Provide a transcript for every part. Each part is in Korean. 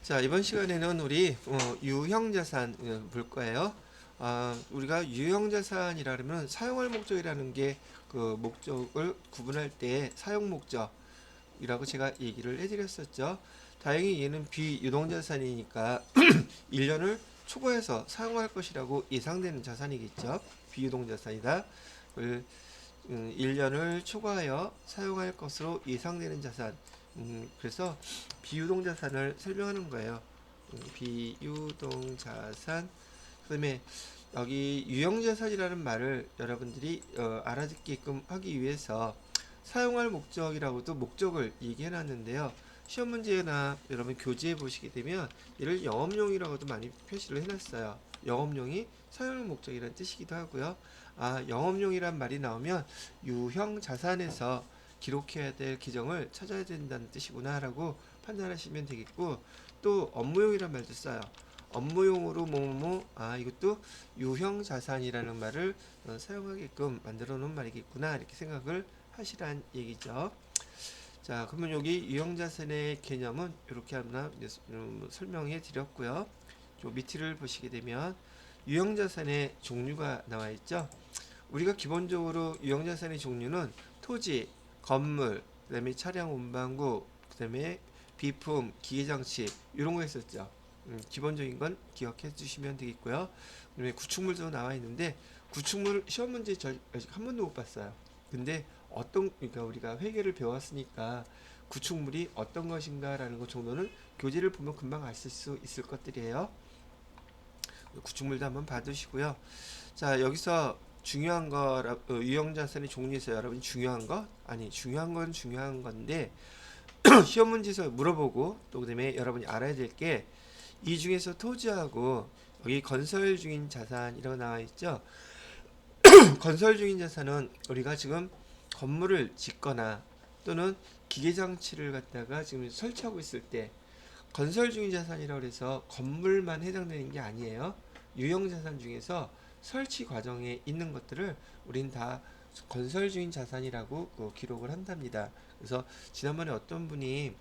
자, 이번 시간에는 우리 유형자산 볼 거예요. 우리가 유형자산이라면 사용할 목적이라는 게 그 목적을 구분할 때 사용 목적이라고 제가 얘기를 해드렸었죠. 다행히 얘는 비유동자산이니까 1년을 초과해서 사용할 것이라고 예상되는 자산이겠죠. 비유동자산이다. 1년을 초과하여 사용할 것으로 예상되는 자산. 그래서 비유동자산을 설명하는 거예요. 비유동자산. 그다음에 여기 유형자산이라는 말을 여러분들이 알아듣게끔 하기 위해서 사용할 목적이라고도 목적을 얘기해 놨는데요. 시험 문제나 여러분 교재에 보시게 되면 얘를 영업용이라고도 많이 표시를 해놨어요. 영업용이 사용 목적이라는 뜻이기도 하고요. 영업용이란 말이 나오면 유형 자산에서 기록해야 될 기정을 찾아야 된다는 뜻이구나라고 판단하시면 되겠고, 또 업무용이란 말도 써요. 업무용으로 이것도 유형 자산이라는 말을 사용하게끔 만들어 놓은 말이겠구나 이렇게 생각을 하시란 얘기죠. 자, 그러면 여기 유형자산의 개념은 이렇게 하나 설명해 드렸고요. 요 밑을 보시게 되면 유형자산의 종류가 나와 있죠. 우리가 기본적으로 유형자산의 종류는 토지, 건물, 그다음에 차량 운반구, 그다음에 비품, 기계장치 이런 거 했었죠. 기본적인 건 기억해 주시면 되겠고요. 그다음에 구축물도 나와 있는데 구축물 시험 문제 아직 한 번도 못 봤어요. 근데 그러니까 우리가 회계를 배웠으니까 구축물이 어떤 것인가라는 것 정도는 교재를 보면 금방 아실 수 있을 것들이에요. 구축물도 한번 봐두시고요. 자, 여기서 중요한 거 유형자산의 종류에서 여러분이 중요한 거 중요한 건 중요한 건데 시험 문제에서 물어보고 또 그다음에 여러분이 알아야 될 게 이 중에서 토지하고 여기 건설 중인 자산이라고 나와 있죠. 건설 중인 자산은 우리가 지금 건물을 짓거나 또는 기계장치를 갖다가 지금 설치하고 있을 때 건설 중인 자산이라고 해서 건물만 해당되는 게 아니에요. 유형 자산 중에서 설치 과정에 있는 것들을 우린 다 건설 중인 자산이라고 기록을 한답니다. 그래서 지난번에 어떤 분이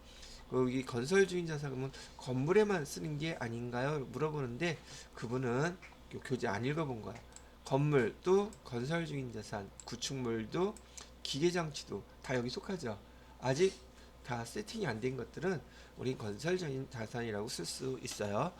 여기 건설 중인 자산 그러면 건물에만 쓰는 게 아닌가요? 물어보는데 그분은 교재 안 읽어본 거야. 건물도 건설 중인 자산, 구축물도 기계장치도 다 여기 속하죠. 아직 다 세팅이 안 된 것들은 우리 건설 중인 자산이라고 쓸 수 있어요.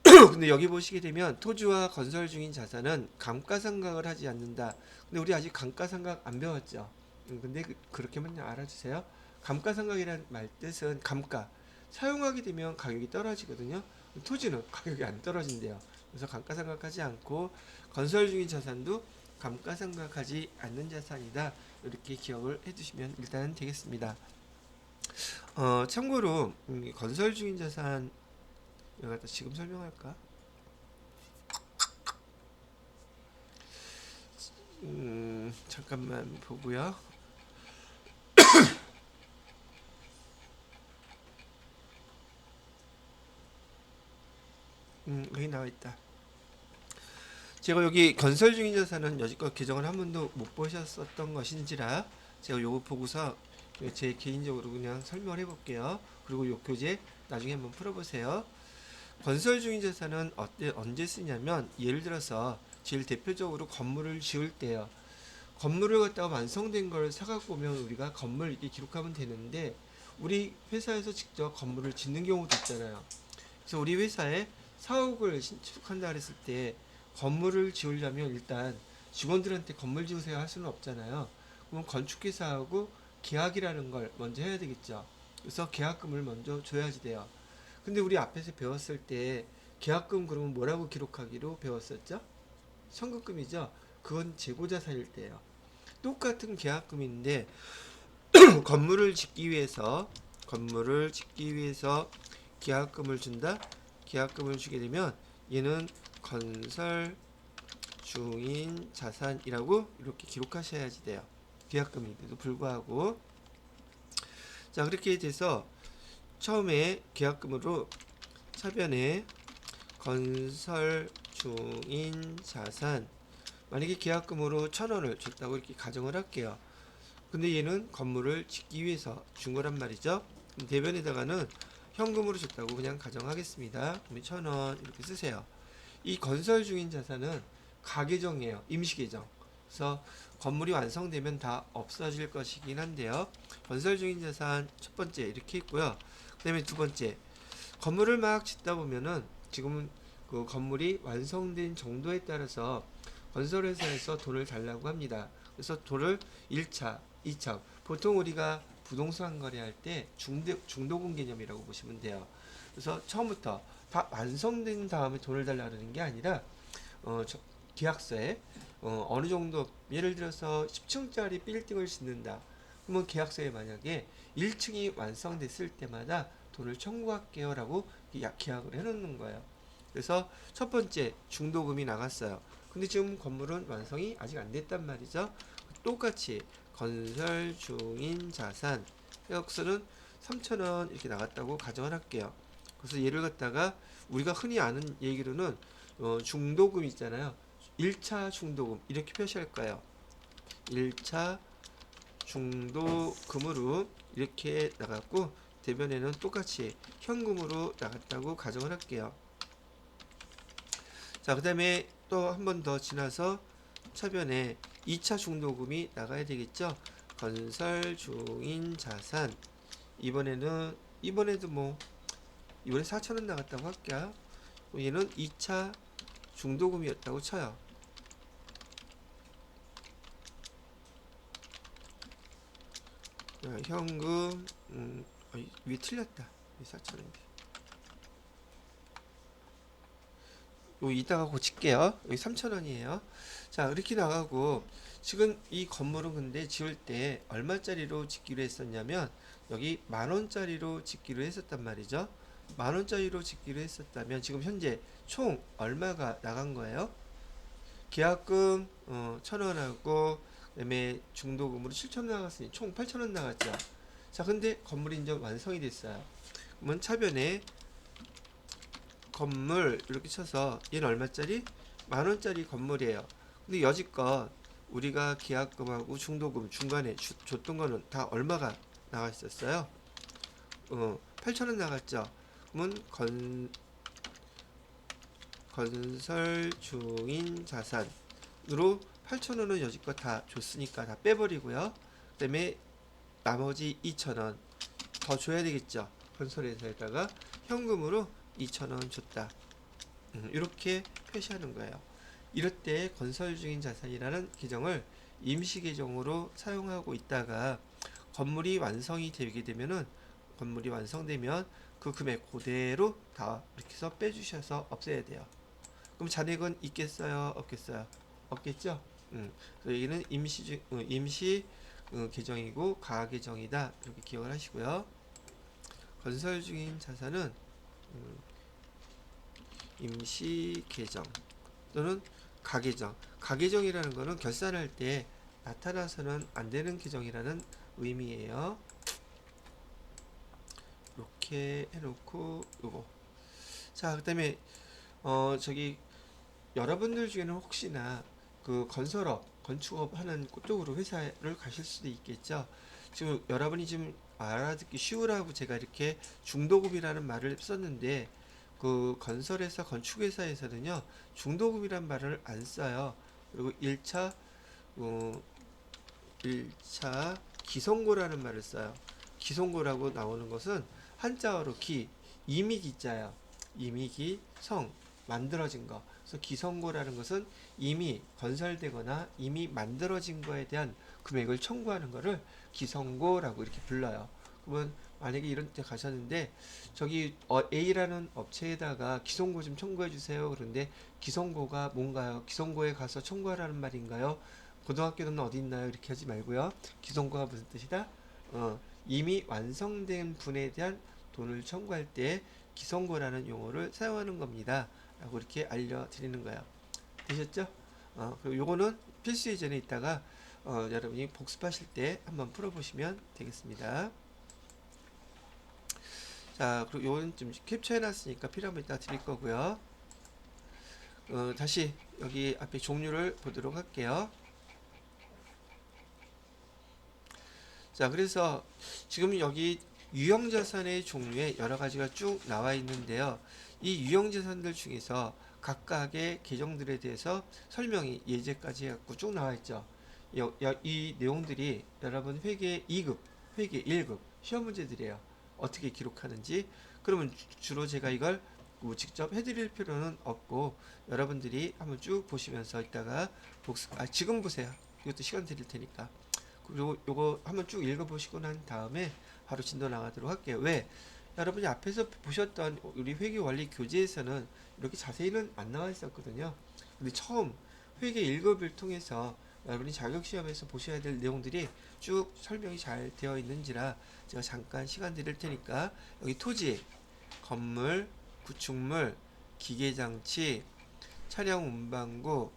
근데 여기 보시게 되면 토지와 건설 중인 자산은 감가상각을 하지 않는다. 근데 우리 아직 감가상각 안 배웠죠. 근데 그렇게만 알아주세요. 감가상각이라는 말 뜻은 감가. 사용하게 되면 가격이 떨어지거든요. 토지는 가격이 안 떨어진대요. 그래서 감가상각하지 않고 건설 중인 자산도 감가상각하지 않는 자산이다. 이렇게 기억을 해두시면 일단 되겠습니다. 참고로 건설 중인 자산 이거 지금 설명할까? 잠깐만 보고요. 여기 나와 있다. 제가 여기 건설 중인 자산은 여지껏 개정을 한 번도 못 보셨었던 것인지라 제가 요거 보고서 제 개인적으로 그냥 설명을 해볼게요. 그리고 요 교재 나중에 한번 풀어보세요. 건설 중인 자산은 언제 쓰냐면 예를 들어서 제일 대표적으로 건물을 지을 때요. 건물을 갖다가 완성된 걸 사갖고 오면 우리가 건물 이렇게 기록하면 되는데 우리 회사에서 직접 건물을 짓는 경우도 있잖아요. 그래서 우리 회사에 사옥을 신축한다 그랬을 때 건물을 지으려면 일단 직원들한테 건물 지으세요 할 수는 없잖아요. 그럼 건축회사하고 계약이라는 걸 먼저 해야 되겠죠. 그래서 계약금을 먼저 줘야지 돼요. 근데 우리 앞에서 배웠을 때 계약금 그러면 뭐라고 기록하기로 배웠었죠? 청구금이죠. 그건 재고자산일 때예요. 똑같은 계약금인데 건물을 짓기 위해서 계약금을 준다. 계약금을 주게 되면 얘는 건설 중인 자산이라고 이렇게 기록하셔야지 돼요. 계약금인데도 불구하고. 자, 그렇게 돼서 처음에 계약금으로 차변에 건설 중인 자산, 만약에 계약금으로 1,000원을 줬다고 이렇게 가정을 할게요. 근데 얘는 건물을 짓기 위해서 준 거란 말이죠. 대변에다가는 현금으로 줬다고 그냥 가정하겠습니다. 그러면 1,000원 이렇게 쓰세요. 이 건설 중인 자산은 가계정이에요. 임시계정. 그래서 건물이 완성되면 다 없어질 것이긴 한데요. 건설 중인 자산 첫 번째 이렇게 있고요. 그 다음에 두 번째, 건물을 막 짓다 보면은 지금 그 건물이 완성된 정도에 따라서 건설회사에서 돈을 달라고 합니다. 그래서 돈을 1차, 2차, 보통 우리가 부동산 거래할 때 중도금 개념이라고 보시면 돼요. 그래서 처음부터 다 완성된 다음에 돈을 달라는 게 아니라 계약서에 어느 정도, 예를 들어서 10층짜리 빌딩을 짓는다. 그러면 계약서에 만약에 1층이 완성됐을 때마다 돈을 청구할게요 라고 계약을 해놓는 거예요. 그래서 첫 번째 중도금이 나갔어요. 근데 지금 건물은 완성이 아직 안 됐단 말이죠. 똑같이 건설 중인 자산 해역서는 3,000원 이렇게 나갔다고 가정을 할게요. 그래서 얘를 갖다가 우리가 흔히 아는 얘기로는 중도금 있잖아요. 1차 중도금 이렇게 표시할 거예요. 1차 중도금으로 이렇게 나갔고 대변에는 똑같이 현금으로 나갔다고 가정을 할게요. 자, 그 다음에 또 한 번 더 지나서 차변에 2차 중도금이 나가야 되겠죠. 건설 중인 자산 이번에도 뭐 이번에 4,000원 나갔다고 할게요. 얘는 2차 중도금이었다고 쳐요. 현금 위에 틀렸다. 4,000원인데 요 이따가 고칠게요. 여기 3,000원이에요. 자, 이렇게 나가고 지금 이 건물은 근데 지을 때 얼마짜리로 짓기로 했었냐면 여기 10,000원짜리로 짓기로 했었단 말이죠. 10,000원짜리로 짓기로 했었다면 지금 현재 총 얼마가 나간 거예요? 계약금 1,000원하고 그다음에 중도금으로 7,000원 나갔으니 총 8,000원 나갔죠. 자, 근데 건물이 이제 완성이 됐어요. 그러면 차변에 건물 이렇게 쳐서 얘는 얼마짜리? 10,000원짜리 건물이에요. 근데 여지껏 우리가 계약금하고 중도금 중간에 줬던 거는 다 얼마가 나가 있었어요? 8,000원 나갔죠. 그러면 건설 중인 자산으로 8,000원은 여지껏 다 줬으니까 다 빼버리고요. 그 다음에 나머지 2,000원 더 줘야 되겠죠. 건설회사에다가 현금으로 2,000원 줬다. 이렇게 표시하는 거예요. 이럴 때 건설 중인 자산이라는 계정을 임시 계정으로 사용하고 있다가 건물이 완성이 되게 되면은 건물이 완성되면 그 금액 그대로 다 이렇게 해서 빼주셔서 없애야 돼요. 그럼 잔액은 있겠어요? 없겠어요? 없겠죠? 그래서 여기는 임시 계정이고 가하 계정이다. 이렇게 기억을 하시고요. 건설 중인 자산은 임시 계정 또는 가계정. 가계정이라는 거는 결산할 때 나타나서는 안 되는 계정이라는 의미예요. 이렇게 해놓고 요거. 자, 그다음에 저기 여러분들 중에는 혹시나 그 건설업, 건축업 하는 쪽으로 회사를 가실 수도 있겠죠. 지금 여러분이 지금 알아듣기 쉬우라고 제가 이렇게 중도금이라는 말을 썼는데 그 건설회사, 건축회사에서는요 중도금이란 말을 안 써요. 그리고 1차 1차 기성고라는 말을 써요. 기성고라고 나오는 것은 한자어로 이미 기자예요. 이미 성 만들어진 거. 그래서 기성고라는 것은 이미 건설되거나 이미 만들어진 거에 대한 금액을 청구하는 거를 기성고라고 이렇게 불러요. 그러면 만약에 이런 데 가셨는데 저기 A라는 업체에다가 기성고 좀 청구해 주세요. 그런데 기성고가 뭔가요? 기성고에 가서 청구하라는 말인가요? 고등학교는 어디 있나요? 이렇게 하지 말고요. 기성고가 무슨 뜻이다? 이미 완성된 분에 대한 돈을 청구할 때 기성고라는 용어를 사용하는 겁니다. 라고 이렇게 알려드리는 거예요. 되셨죠? 그리고 요거는 필수 예전에 있다가 여러분이 복습하실 때 한번 풀어보시면 되겠습니다. 자, 그리고 요건 좀 캡처해놨으니까 필요하면 이따 드릴 거고요. 다시 여기 앞에 종류를 보도록 할게요. 자, 그래서 지금 여기 유형자산의 종류에 여러 가지가 쭉 나와 있는데요. 이 유형자산들 중에서 각각의 계정들에 대해서 설명이 예제까지 해갖고 쭉 나와 있죠. 이 내용들이 여러분 회계 2급, 회계 1급 시험 문제들이에요. 어떻게 기록하는지. 그러면 주로 제가 이걸 뭐 직접 해드릴 필요는 없고 여러분들이 한번 쭉 보시면서 이따가 지금 보세요. 이것도 시간 드릴 테니까. 그리고 요거 한번 쭉 읽어보시고 난 다음에 바로 진도 나가도록 할게요. 왜? 여러분이 앞에서 보셨던 우리 회계원리 교재에서는 이렇게 자세히는 안 나와 있었거든요. 근데 처음 회계 1급을 통해서 여러분이 자격시험에서 보셔야 될 내용들이 쭉 설명이 잘 되어 있는지라 제가 잠깐 시간 드릴 테니까 여기 토지, 건물, 구축물, 기계장치, 차량 운반구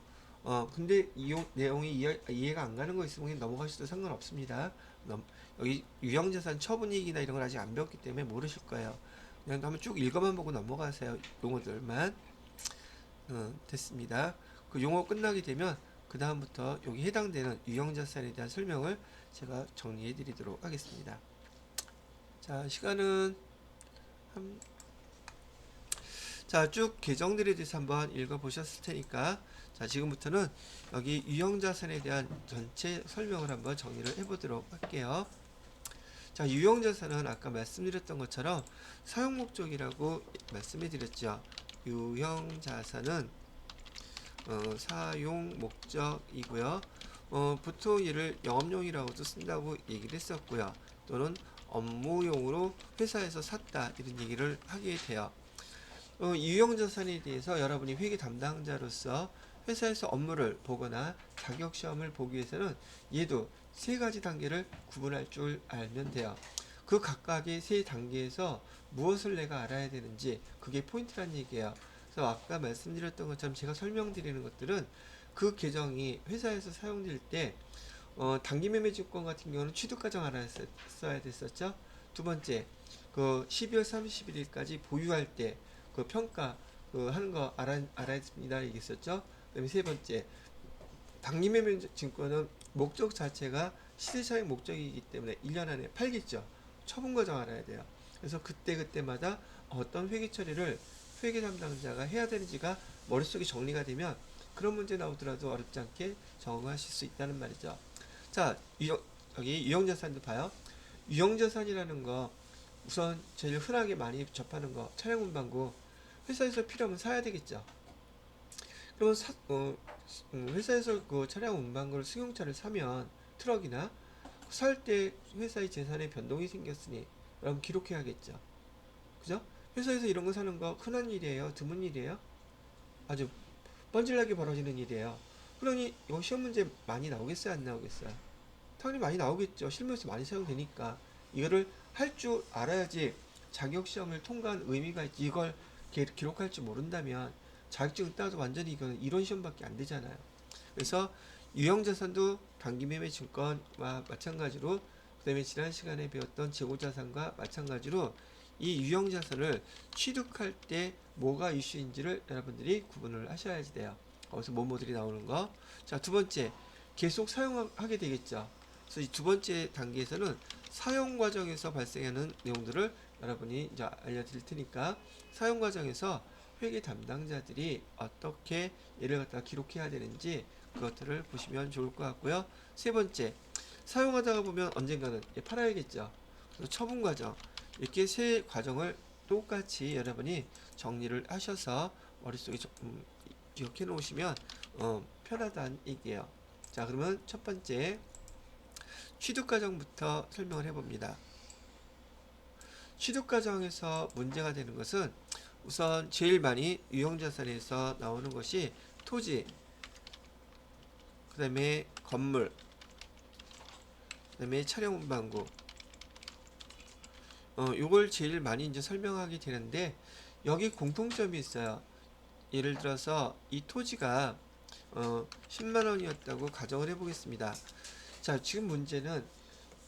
근데 이 내용이 이해가 안 가는 거 있으면 그냥 넘어가셔도 상관없습니다. 여기 유형자산 처분이익이나 이런 걸 아직 안 배웠기 때문에 모르실 거예요. 그냥 한번 쭉 읽어만 보고 넘어가세요. 용어들만. 됐습니다. 그 용어 끝나게 되면 그 다음부터 여기 해당되는 유형자산에 대한 설명을 제가 정리해 드리도록 하겠습니다. 자, 시간은 자, 쭉 계정들에 대해서 한번 읽어보셨을 테니까 자, 지금부터는 여기 유형자산에 대한 전체 설명을 한번 정리를 해보도록 할게요. 자, 유형자산은 아까 말씀드렸던 것처럼 사용목적이라고 말씀해드렸죠. 유형자산은 사용목적이고요. 보통 얘를 영업용이라고도 쓴다고 얘기를 했었고요. 또는 업무용으로 회사에서 샀다 이런 얘기를 하게 돼요. 유형자산에 대해서 여러분이 회계 담당자로서 회사에서 업무를 보거나 자격시험을 보기 위해서는 얘도 세 가지 단계를 구분할 줄 알면 돼요. 그 각각의 세 단계에서 무엇을 내가 알아야 되는지 그게 포인트란 얘기예요. 그래서 아까 말씀드렸던 것처럼 제가 설명드리는 것들은 그 계정이 회사에서 사용될 때 단기매매증권 같은 경우는 취득과정 알았어야 됐었죠. 두 번째, 그 12월 31일까지 보유할 때 그 평가 하는 거 알아야 됩니다 얘기했었죠. 그다음에 세 번째, 단기매매 증권은 목적 자체가 시세차익 목적이기 때문에 1년 안에 팔겠죠. 처분 과정 알아야 돼요. 그래서 그때마다 어떤 회계 처리를 회계 담당자가 해야 되는지가 머릿속에 정리가 되면 그런 문제 나오더라도 어렵지 않게 적응하실 수 있다는 말이죠. 자, 여기 유형자산도 봐요. 유형자산이라는 거 우선 제일 흔하게 많이 접하는 거 차량 운반구 회사에서 필요하면 사야 되겠죠. 그러면 회사에서 그 차량 운반구를 승용차를 사면 트럭이나 살 때 회사의 재산에 변동이 생겼으니 그럼 기록해야겠죠. 그죠? 회사에서 이런 거 사는 거 흔한 일이에요? 드문 일이에요? 아주 뻔질나게 벌어지는 일이에요. 그러니 이거 시험 문제 많이 나오겠어요? 안 나오겠어요? 당연히 많이 나오겠죠. 실무에서 많이 사용되니까 이거를 할 줄 알아야지 자격시험을 통과한 의미가 있지. 이걸 기록할 줄 모른다면 자격증 따도 완전히 이거는 이론 시험밖에 안 되잖아요. 그래서 유형자산도 단기매매 증권과 마찬가지로 그다음에 지난 시간에 배웠던 재고자산과 마찬가지로 이 유형자산을 취득할 때 뭐가 이슈인지를 여러분들이 구분을 하셔야 돼요. 거기서 뭐뭐들이 나오는 거. 자, 두 번째, 계속 사용하게 되겠죠. 그래서 이 두 번째 단계에서는 사용 과정에서 발생하는 내용들을 여러분이 이제 알려드릴 테니까 사용 과정에서 회계 담당자들이 어떻게 얘를 갖다 기록해야 되는지 그것들을 보시면 좋을 것 같고요. 세 번째, 사용하다가 보면 언젠가는 팔아야겠죠. 그래서 처분 과정 이렇게 세 과정을 똑같이 여러분이 정리를 하셔서 머릿속에 기억해 놓으시면 편하다는 얘기예요. 자, 그러면 첫 번째 취득 과정부터 설명을 해봅니다. 취득 과정에서 문제가 되는 것은 우선 제일 많이 유형자산에서 나오는 것이 토지, 그 다음에 건물, 그 다음에 차량 운반구. 요걸 제일 많이 이제 설명하게 되는데 여기 공통점이 있어요. 예를 들어서 이 토지가 10만원이었다고 가정을 해보겠습니다. 자, 지금 문제는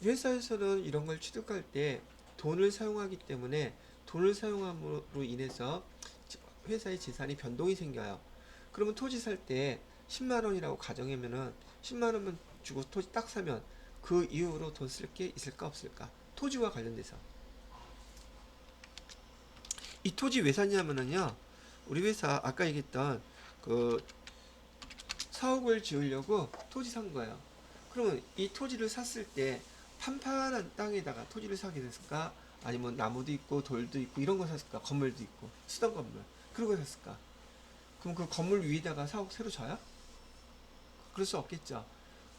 회사에서는 이런 걸 취득할 때 돈을 사용하기 때문에 돈을 사용함으로 인해서 회사의 재산이 변동이 생겨요. 그러면 토지 살 때 10만원이라고 가정하면은 10만원만 주고 토지 딱 사면 그 이후로 돈 쓸 게 있을까 없을까? 토지와 관련돼서 이 토지 왜 샀냐면은요, 우리 회사 아까 얘기했던 그 사옥을 지으려고 토지 산 거예요. 그러면 이 토지를 샀을 때 판판한 땅에다가 토지를 사게 됐을까? 아니면 나무도 있고 돌도 있고 이런 거 샀을까? 건물도 있고 수동 건물 그런 거 샀을까? 그럼 그 건물 위에다가 사옥 새로 져요? 그럴 수 없겠죠.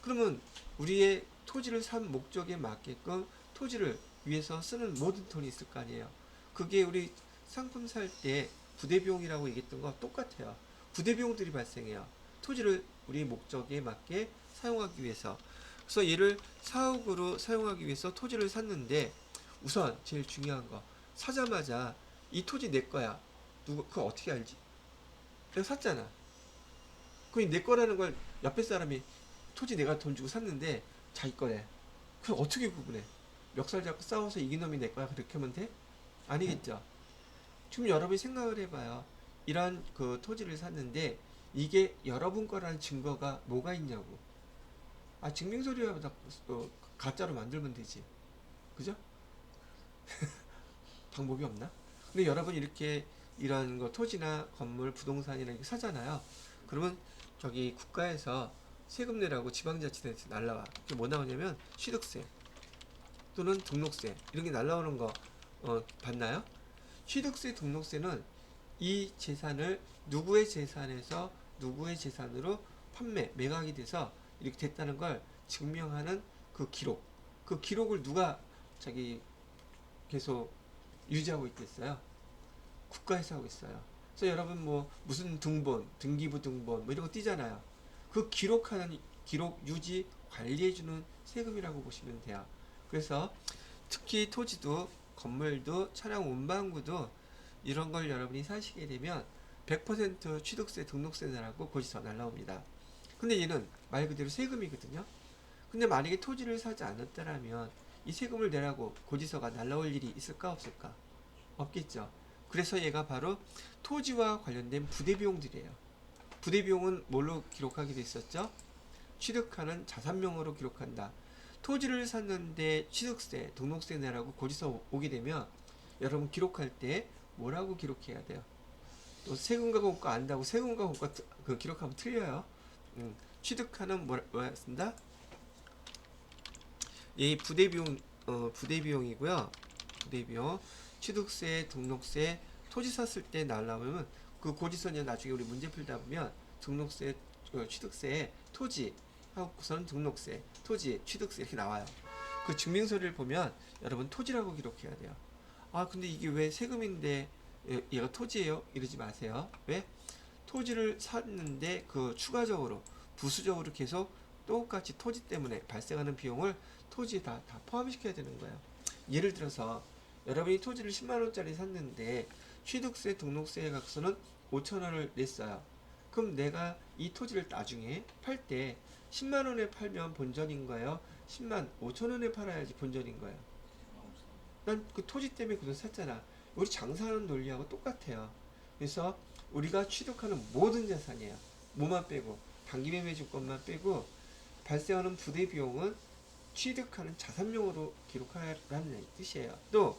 그러면 우리의 토지를 산 목적에 맞게끔 토지를 위해서 쓰는 모든 돈이 있을 거 아니에요. 그게 우리 상품 살 때 부대비용이라고 얘기했던 거 똑같아요. 부대비용들이 발생해요. 토지를 우리 목적에 맞게 사용하기 위해서. 그래서 얘를 사옥으로 사용하기 위해서 토지를 샀는데 우선 제일 중요한 거 사자마자 이 토지 내 거야. 누구 그거 어떻게 알지? 내가 샀잖아. 그게 내 거라는 걸 옆에 사람이 토지 내가 돈 주고 샀는데 자기 거래. 그럼 어떻게 구분해? 멱살 잡고 싸워서 이긴 놈이 내 거야. 그렇게 하면 돼? 아니겠죠. 지금 여러분이 생각을 해봐요. 이런 그 토지를 샀는데 이게 여러분 거라는 증거가 뭐가 있냐고. 아, 증명서류보다 가짜로 만들면 되지. 그죠? 방법이 없나? 근데 여러분 이렇게 이런 거 토지나 건물, 부동산이나 이렇게 사잖아요. 그러면 저기 국가에서 세금 내라고 지방자치단체에서 날라와. 그게 뭐 나오냐면 취득세 또는 등록세 이런 게 날라오는 거 봤나요? 취득세, 등록세는 이 재산을 누구의 재산에서 누구의 재산으로 매각이 돼서 이렇게 됐다는 걸 증명하는 그 기록. 그 기록을 누가 자기 계속 유지하고 있겠어요? 국가에서 하고 있어요. 그래서 여러분 뭐 무슨 등본, 등기부 등본 뭐 이런 거 띄잖아요. 그 기록하는 기록 유지 관리해주는 세금이라고 보시면 돼요. 그래서 특히 토지도 건물도 차량 운반구도 이런 걸 여러분이 사시게 되면 100% 취득세 등록세 내라고 고지서 날라옵니다. 근데 얘는 말 그대로 세금이거든요. 근데 만약에 토지를 사지 않았다라면 이 세금을 내라고 고지서가 날라올 일이 있을까 없을까? 없겠죠. 그래서 얘가 바로 토지와 관련된 부대비용들이에요. 부대비용은 뭘로 기록하게 됐었죠? 취득하는 자산명으로 기록한다. 토지를 샀는데 취득세, 등록세 내라고 고지서 오게 되면 여러분 기록할 때 뭐라고 기록해야 돼요? 또 세금과 공과 안다고 세금과 공과 그 기록하면 틀려요. 취득하는 뭐야 쓴다? 이 부대비용 부대비용이고요. 부대비용, 취득세, 등록세, 토지 샀을 때 날라오면 그 고지서는 나중에 우리 문제 풀다 보면 등록세, 취득세, 토지 하고서는 등록세, 토지, 취득세 이렇게 나와요. 그 증명서를 보면 여러분 토지라고 기록해야 돼요. 아 근데 이게 왜 세금인데 얘가 토지예요? 이러지 마세요. 왜? 토지를 샀는데 그 추가적으로 부수적으로 계속 똑같이 토지 때문에 발생하는 비용을 토지에 다 포함시켜야 되는 거예요. 예를 들어서 여러분이 토지를 10만원짜리 샀는데 취득세 등록세에 각서는 5천원을 냈어요. 그럼 내가 이 토지를 나중에 팔 때 10만원에 팔면 본전인 거예요? 10만 5천원에 팔아야지 본전인 거예요. 난 그 토지 때문에 그 돈 샀잖아. 우리 장사하는 논리하고 똑같아요. 그래서 우리가 취득하는 모든 자산이에요. 뭐만 빼고 단기매매주권만 빼고 발생하는 부대 비용은 취득하는 자산명으로 기록하라는 뜻이에요. 또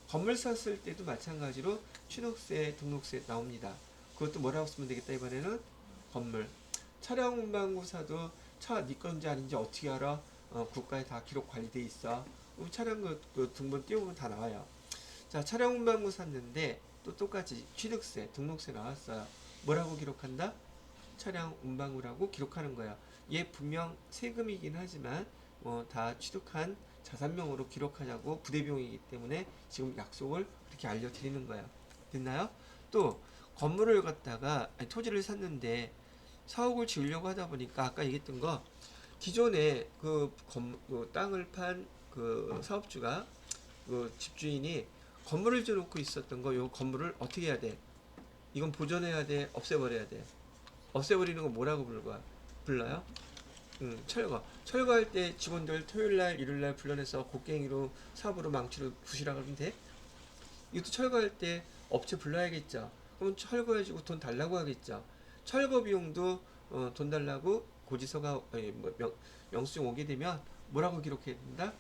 건물 샀을 때도 마찬가지로 취득세, 등록세 나옵니다. 그것도 뭐라고 쓰면 되겠다 이번에는 건물. 차량 운반구사도 차 네 건지 아닌지 어떻게 알아? 국가에 다 기록 관리돼 있어. 차량 그 등본 띄우면 다 나와요. 자, 차량 운반구 샀는데 또 똑같이 취득세, 등록세 나왔어요. 뭐라고 기록한다? 차량 운반구라고 기록하는 거예요. 얘 분명 세금이긴 하지만 다 취득한 자산명으로 기록하자고 부대비용이기 때문에 지금 약속을 그렇게 알려드리는 거예요. 됐나요? 또 건물을 갖다가 토지를 샀는데 사옥을 지으려고 하다 보니까 아까 얘기했던 거 기존에 그 땅을 판 그 사업주가 그 집주인이 건물을 지어놓고 있었던 거, 요 건물을 어떻게 해야 돼? 이건 보존해야 돼? 없애버려야 돼? 없애버리는 거 뭐라고 불러요? 철거. 철거할 때 직원들 토요일날, 일요일날 불러내서 곡괭이로, 삽으로, 망치로 부시라 그러면 돼? 이것도 철거할 때 업체 불러야겠죠. 그럼 철거해주고 돈 달라고 하겠죠. 철거 비용도 돈 달라고 고지서가 영수증 오게 되면 뭐라고 기록해야 된다?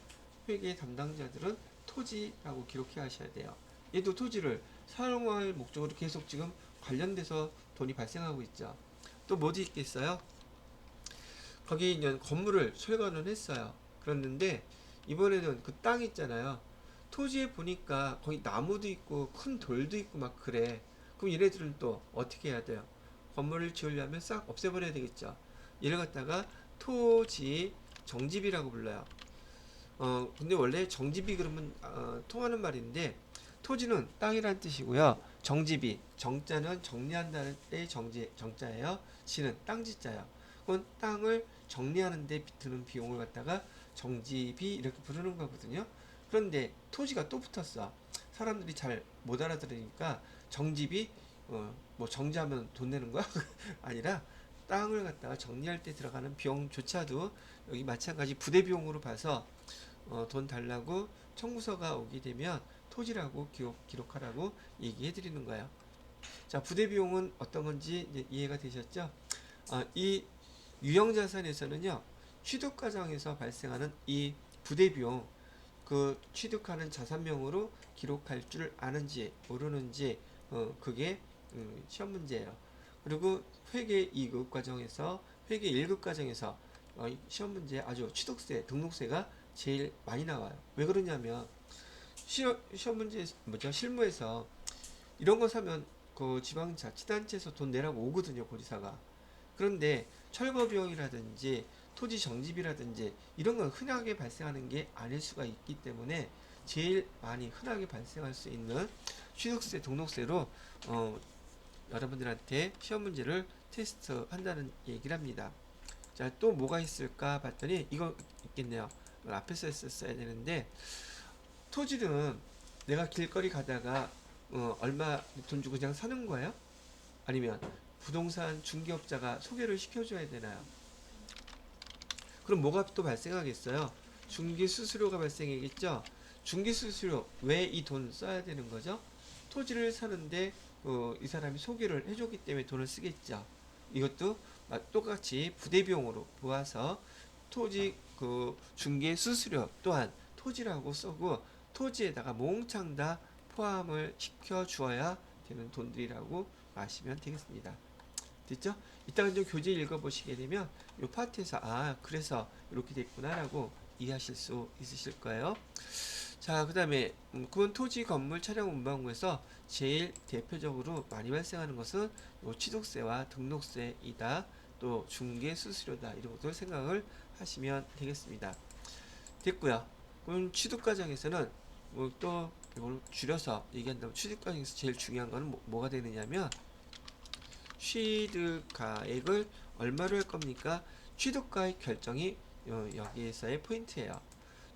회계 담당자들은 토지라고 기록해 하셔야 돼요. 얘도 토지를 사용할 목적으로 계속 지금 관련돼서 돈이 발생하고 있죠. 또 뭐도 있겠어요? 거기 있는 건물을 철거는 했어요. 그랬는데 이번에는 그 땅 있잖아요. 토지에 보니까 거기 나무도 있고 큰 돌도 있고 막 그래. 그럼 얘네들은 또 어떻게 해야 돼요? 건물을 지으려면 싹 없애버려야 되겠죠. 이를 갖다가 토지 정집이라고 불러요. 근데 원래 정집이 그러면 통하는 말인데 토지는 땅이란 뜻이고요. 정집이 정자는 정리한다는 때 정자예요. 지는 땅지자예요. 그건 땅을 정리하는 데 드는 비용을 갖다가 정집이 이렇게 부르는 거거든요. 그런데 토지가 또 붙었어. 사람들이 잘 못 알아들으니까 정집이 뭐 정지하면 돈 내는 거야? 아니라 땅을 갖다가 정리할 때 들어가는 비용조차도 여기 마찬가지 부대 비용으로 봐서 돈 달라고 청구서가 오게 되면 토지라고 기록하라고 얘기해 드리는 거예요. 자, 부대 비용은 어떤 건지 이제 이해가 되셨죠? 이 유형자산에서는요, 취득 과정에서 발생하는 이 부대 비용, 그 취득하는 자산명으로 기록할 줄 아는지 모르는지, 그게 시험 문제예요. 그리고 회계 2급 과정에서, 회계 1급 과정에서 시험 문제 아주 취득세, 등록세가 제일 많이 나와요. 왜 그러냐면 시험 문제 뭐죠? 실무에서 이런 거 사면 그 지방자치단체에서 돈 내라고 오거든요, 고지사가. 그런데 철거 비용이라든지 토지 정집이라든지 이런 건 흔하게 발생하는 게 아닐 수가 있기 때문에 제일 많이 흔하게 발생할 수 있는 취득세, 등록세로 여러분들한테 시험 문제를 테스트 한다는 얘기를 합니다. 자, 또 뭐가 있을까 봤더니 이거 있겠네요. 이걸 앞에서 했었어야 되는데 토지는 내가 길거리 가다가 얼마 돈 주고 그냥 사는 거예요? 아니면 부동산 중개업자가 소개를 시켜줘야 되나요? 그럼 뭐가 또 발생하겠어요? 중개 수수료가 발생하겠죠? 중개 수수료 왜 이 돈 써야 되는 거죠? 토지를 사는데 이 사람이 소개를 해줬기 때문에 돈을 쓰겠죠. 이것도 똑같이 부대 비용으로 보아서 토지 그 중개 수수료 또한 토지라고 쓰고 토지에다가 몽창 다 포함을 시켜 주어야 되는 돈들이라고 아시면 되겠습니다. 됐죠? 이따가 좀 교재 읽어보시게 되면 이 파트에서 그래서 이렇게 됐구나라고 이해하실 수 있으실 거예요. 자, 그 다음에 그건 토지, 건물, 차량, 운반구에서 제일 대표적으로 많이 발생하는 것은 취득세와 등록세이다. 또 중개 수수료다. 이런 것들 생각을 하시면 되겠습니다. 됐고요. 그럼 취득 과정에서는 또 이걸 줄여서 얘기한다면 취득 과정에서 제일 중요한 거는 뭐가 되느냐면 취득가액을 얼마로 할 겁니까? 취득가액 결정이 여기에서의 포인트예요.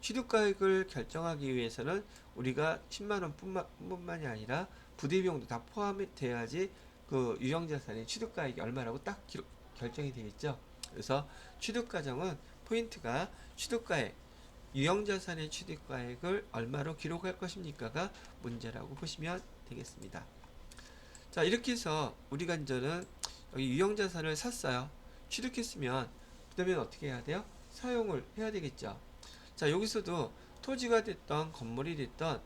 취득가액을 결정하기 위해서는 우리가 10만원 뿐만이 아니라 부대비용도 다 포함이 돼야지 그 유형자산의 취득가액이 얼마라고 딱 결정이 되겠죠. 그래서 취득과정은 포인트가 취득가액, 유형자산의 취득가액을 얼마로 기록할 것입니까가 문제라고 보시면 되겠습니다. 자, 이렇게 해서 우리가 이제는 여기 유형자산을 샀어요. 취득했으면 그 다음에 어떻게 해야 돼요? 사용을 해야 되겠죠. 자, 여기서도 토지가 됐던 건물이 됐던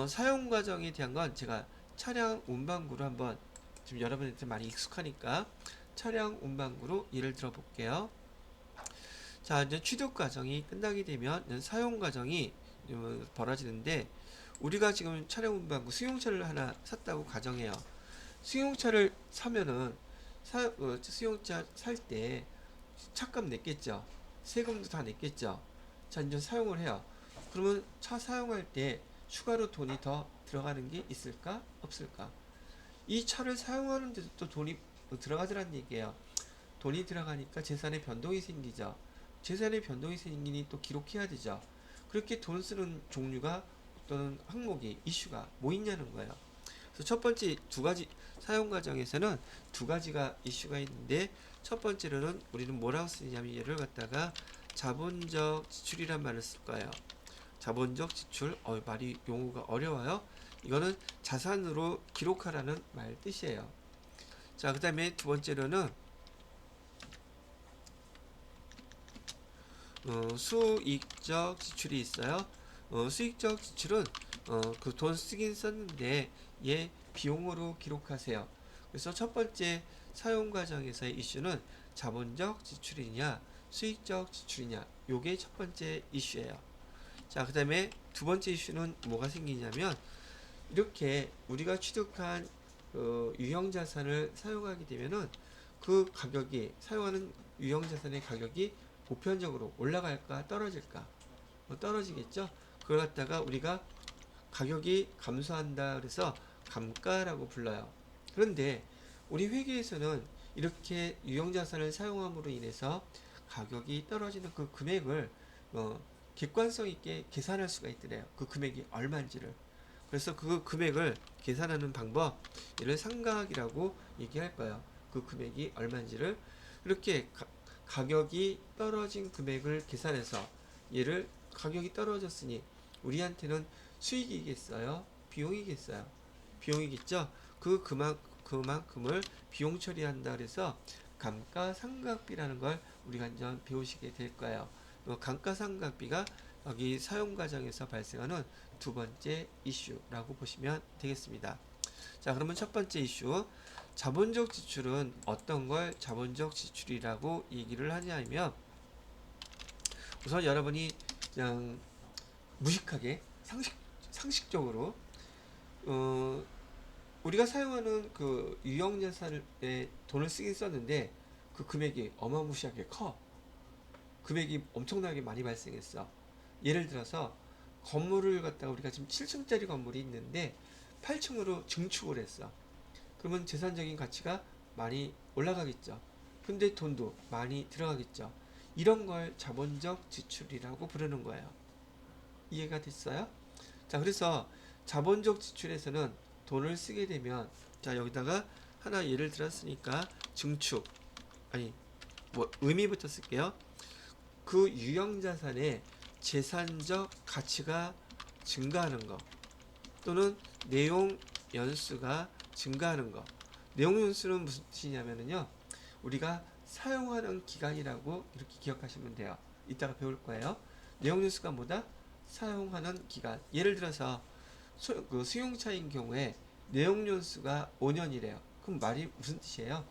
사용 과정에 대한 건 제가 차량 운반구로 한번 지금 여러분한테 많이 익숙하니까 차량 운반구로 예를 들어 볼게요. 자, 이제 취득 과정이 끝나게 되면 사용 과정이 벌어지는데 우리가 지금 차량 운반구 승용차를 하나 샀다고 가정해요. 승용차를 사면은 승용차 살 때 차값 냈겠죠. 세금도 다 냈겠죠. 자, 이제 사용을 해요. 그러면 차 사용할 때 추가로 돈이 더 들어가는 게 있을까? 없을까? 이 차를 사용하는데도 또 돈이 들어가더란 얘기예요. 돈이 들어가니까 재산의 변동이 생기죠. 재산의 변동이 생기니 또 기록해야 되죠. 그렇게 돈 쓰는 종류가 또는 항목이 이슈가 뭐 있냐는 거예요. 그래서 첫 번째 두 가지 사용 과정에서는 두 가지가 이슈가 있는데 첫 번째로는 우리는 뭐라고 쓰냐면 얘를 갖다가 자본적 지출이란 말을 쓸 거예요. 자본적 지출, 말이 용어가 어려워요. 이거는 자산으로 기록하라는 말 뜻이에요. 자, 그 다음에 두 번째로는 수익적 지출이 있어요. 수익적 지출은 그 돈 쓰긴 썼는데 얘 비용으로 기록하세요. 그래서 첫 번째 사용 과정에서의 이슈는 자본적 지출이냐 수익적 지출이냐, 요게 첫 번째 이슈예요. 자, 그 다음에 두 번째 이슈는 뭐가 생기냐면, 이렇게 우리가 취득한 유형자산을 사용하게 되면은 그 가격이, 사용하는 유형자산의 가격이 보편적으로 올라갈까 떨어질까? 떨어지겠죠. 그걸 갖다가 우리가 가격이 감소한다 그래서 감가라고 불러요. 그런데 우리 회계에서는 이렇게 유형자산을 사용함으로 인해서 가격이 떨어지는 그 금액을 객관성 있게 계산할 수가 있더래요. 그 금액이 얼마인지를. 그래서 그 금액을 계산하는 방법, 이를 상각이라고 얘기할 거예요. 그 금액이 얼마인지를 이렇게 가격이 떨어진 금액을 계산해서, 얘를 가격이 떨어졌으니 우리한테는 수익이겠어요? 비용이겠어요? 비용이겠죠? 그만큼을 비용 처리한다 그래서 감가상각비라는 걸 우리가 이제 배우시게 될 거예요. 감가상각비가 여기 사용 과정에서 발생하는 두 번째 이슈라고 보시면 되겠습니다. 자, 그러면 첫 번째 이슈, 자본적 지출은 어떤 걸 자본적 지출이라고 얘기를 하냐면, 우선 여러분이 그냥 무식하게 상식적으로 우리가 사용하는 그 유형자산에 돈을 쓰긴 썼는데 그 금액이 어마무시하게 커. 금액이 엄청나게 많이 발생했어. 예를 들어서 건물을 갖다가 우리가 지금 7층짜리 건물이 있는데 8층으로 증축을 했어. 그러면 재산적인 가치가 많이 올라가겠죠. 근데 돈도 많이 들어가겠죠. 이런 걸 자본적 지출이라고 부르는 거예요. 이해가 됐어요? 자, 그래서 자본적 지출에서는 돈을 쓰게 되면, 자, 여기다가 하나 예를 들었으니까 증축, 아니 뭐 의미부터 쓸게요. 그 유형자산의 재산적 가치가 증가하는 거, 또는 내용 연수가 증가하는 거. 내용 연수는 무슨 뜻이냐면요, 우리가 사용하는 기간이라고 이렇게 기억하시면 돼요. 이따가 배울 거예요. 내용 연수가 뭐다? 사용하는 기간. 예를 들어서 그 수용차인 경우에 내용 연수가 5년이래요. 그럼 말이 무슨 뜻이에요?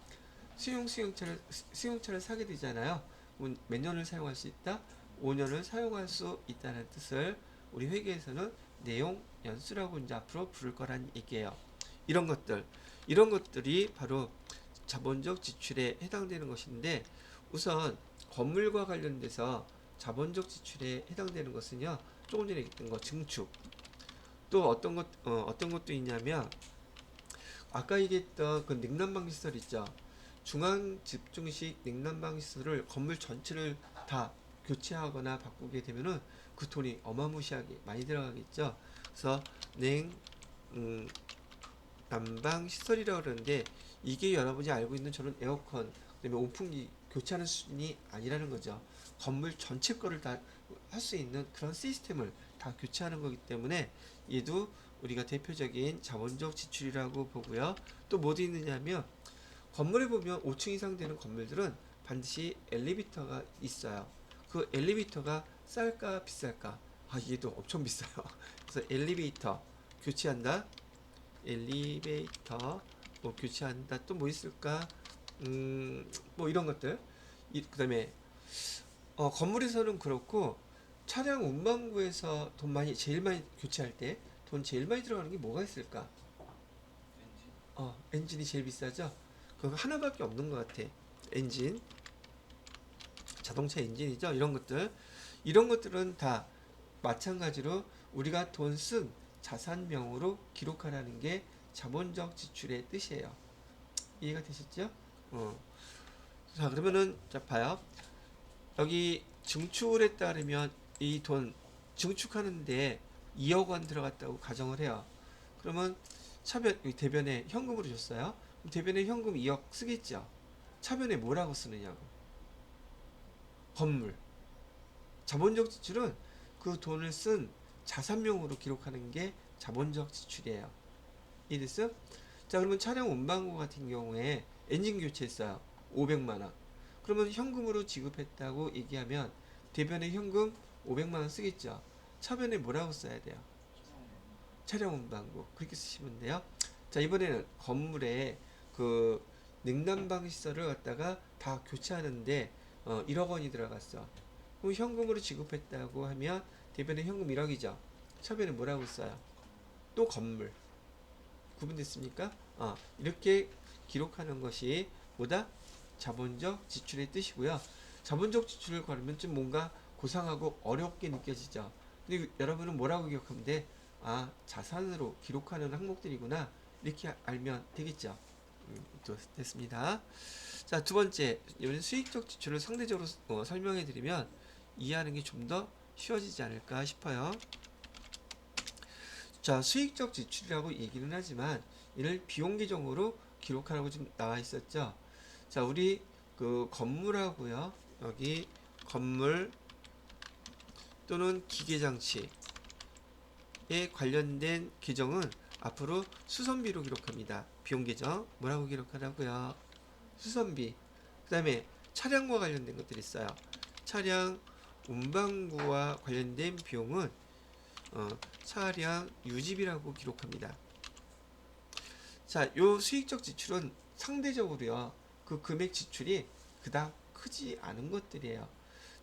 수용차를 사게 되잖아요. 그럼 몇 년을 사용할 수 있다? 5년을 사용할 수 있다는 뜻을 우리 회계에서는 내용 연수라고 이제 앞으로 부를 거란 얘기예요. 이런 것들이 바로 자본적 지출에 해당되는 것인데, 우선 건물과 관련돼서 자본적 지출에 해당되는 것은요, 조금 전에 얘기했던 거 증축, 또 어떤 것도 있냐면, 아까 얘기했던 그 냉난방 시설 있죠. 중앙 집중식 냉난방 시설을 건물 전체를 다 교체하거나 바꾸게 되면은 그 돈이 어마무시하게 많이 들어가겠죠. 그래서 난방 시설이라고 그러는데, 이게 여러분이 알고 있는 저는 에어컨, 그다음에 온풍기 교체하는 수준이 아니라는 거죠. 건물 전체 거를 다 할 수 있는 그런 시스템을 다 교체하는 거기 때문에 얘도 우리가 대표적인 자본적 지출이라고 보고요. 또 뭐도 있느냐면, 건물에 보면 5층 이상 되는 건물들은 반드시 엘리베이터가 있어요. 그 엘리베이터가 쌀까 비쌀까? 아, 얘도 엄청 비싸요. 그래서 엘리베이터 교체한다. 엘리베이터 뭐 교체한다. 또 뭐 있을까? 뭐 이런 것들. 그 다음에 건물에서는 그렇고, 차량 운반구에서 제일 많이 교체할 때 돈 제일 많이 들어가는 게 뭐가 있을까? 엔진이 제일 비싸죠? 그거 하나밖에 없는 것 같아. 엔진, 자동차 엔진이죠. 이런 것들은 다 마찬가지로 우리가 돈 쓴 자산명으로 기록하라는 게 자본적 지출의 뜻이에요. 이해가 되셨죠? 자, 그러면은, 자, 봐요. 여기 증축을 했다 그러면 이 돈 증축하는데 2억 원 들어갔다고 가정을 해요. 그러면 대변에 현금으로 줬어요. 그럼 대변에 현금 2억 쓰겠죠. 차변에 뭐라고 쓰느냐고. 건물. 자본적 지출은 그 돈을 쓴 자산명으로 기록하는 게 자본적 지출이에요. 이해됐어? 자, 그러면 차량 운반구 같은 경우에 엔진 교체했어요. 500만 원. 그러면 현금으로 지급했다고 얘기하면 대변에 현금 500만 원 쓰겠죠. 차변에 뭐라고 써야 돼요? 차량 운반구 그렇게 쓰시면 돼요. 자, 이번에는 건물에 그 냉난방 시설을 갖다가 다 교체하는데 1억 원이 들어갔어. 그럼 현금으로 지급했다고 하면 대변에 현금 1억이죠. 처변에 뭐라고 써요? 또 건물. 구분됐습니까? 이렇게 기록하는 것이 뭐다? 자본적 지출의 뜻이고요. 자본적 지출을 걸으면 좀 뭔가 고상하고 어렵게 느껴지죠. 근데 여러분은 뭐라고 기억하면 돼? 자산으로 기록하는 항목들이구나. 이렇게 알면 되겠죠. 됐습니다. 자, 두 번째, 이번 수익적 지출을 상대적으로 설명해 드리면 이해하는 게 좀 더 쉬워지지 않을까 싶어요. 자, 수익적 지출이라고 얘기는 하지만 이를 비용 계정으로 기록하라고 지금 나와 있었죠. 자, 우리 그 건물하고요. 여기 건물 또는 기계장치에 관련된 계정은 앞으로 수선비로 기록합니다. 비용 계정 뭐라고 기록하라고요? 수선비. 그 다음에 차량과 관련된 것들이 있어요. 차량 운반구와 관련된 비용은 차량 유지비라고 기록합니다. 자, 요 수익적 지출은 상대적으로요. 그 금액 지출이 그닥 크지 않은 것들이에요.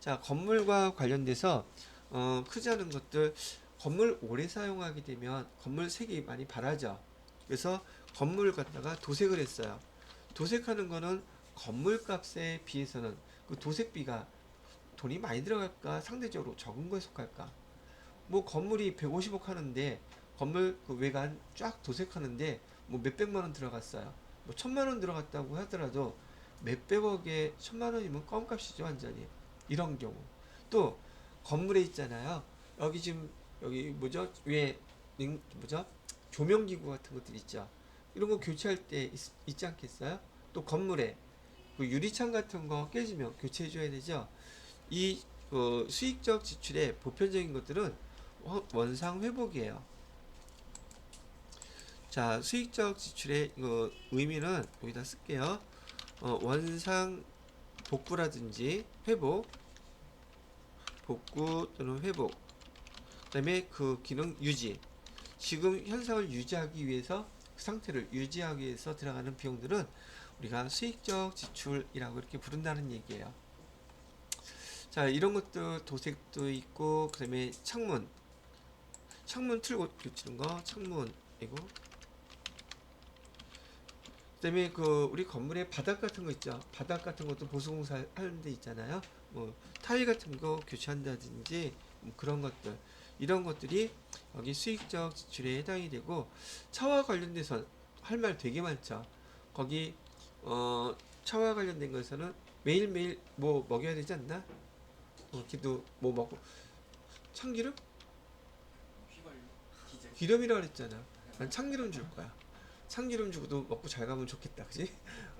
자, 건물과 관련돼서 크지 않은 것들, 건물 오래 사용하게 되면 건물 색이 많이 바라죠. 그래서 건물 갖다가 도색을 했어요. 도색하는 거는 건물 값에 비해서는 그 도색비가 돈이 많이 들어갈까 상대적으로 적은 거에 속할까? 뭐 건물이 150억 하는데 건물 그 외관 쫙 도색하는데 뭐 몇백만 원 들어갔어요. 뭐 1,000만 원 들어갔다고 하더라도 몇백억에 1,000만 원이면 껌값이죠 완전히. 이런 경우. 또 건물에 있잖아요. 여기 지금 여기 뭐죠? 위에 뭐죠? 조명기구 같은 것들 있죠. 이런 거 교체할 때 있지 않겠어요? 또 건물에 그 유리창 같은 거 깨지면 교체해 줘야 되죠. 이 수익적 지출의 보편적인 것들은 원상 회복이에요. 자, 수익적 지출의 의미는 여기다 쓸게요. 원상 복구라든지 회복, 복구 또는 회복. 그다음에 그 기능 유지. 지금 현상을 유지하기 위해서 그 상태를 유지하기 위해서 들어가는 비용들은 우리가 수익적 지출이라고 이렇게 부른다는 얘기예요. 자, 이런 것도 도색도 있고 그다음에 창문 틀고 교치는 거 창문이고 그다음에 그 우리 건물에 바닥 같은 거 있죠. 바닥 같은 것도 보수공사 하는 데 있잖아요. 뭐 타일 같은 거 교체한다든지 뭐 그런 것들 이런 것들이 여기 수익적 지출에 해당이 되고 차와 관련돼서 할 말 되게 많죠. 거기 차와 관련된 것에서는 매일매일 뭐 먹여야 되지 않나? 기도 뭐 먹고 참기름? 기름이라 그랬잖아. 난 참기름 줄 거야. 참기름 주고도 먹고 잘 가면 좋겠다, 그지?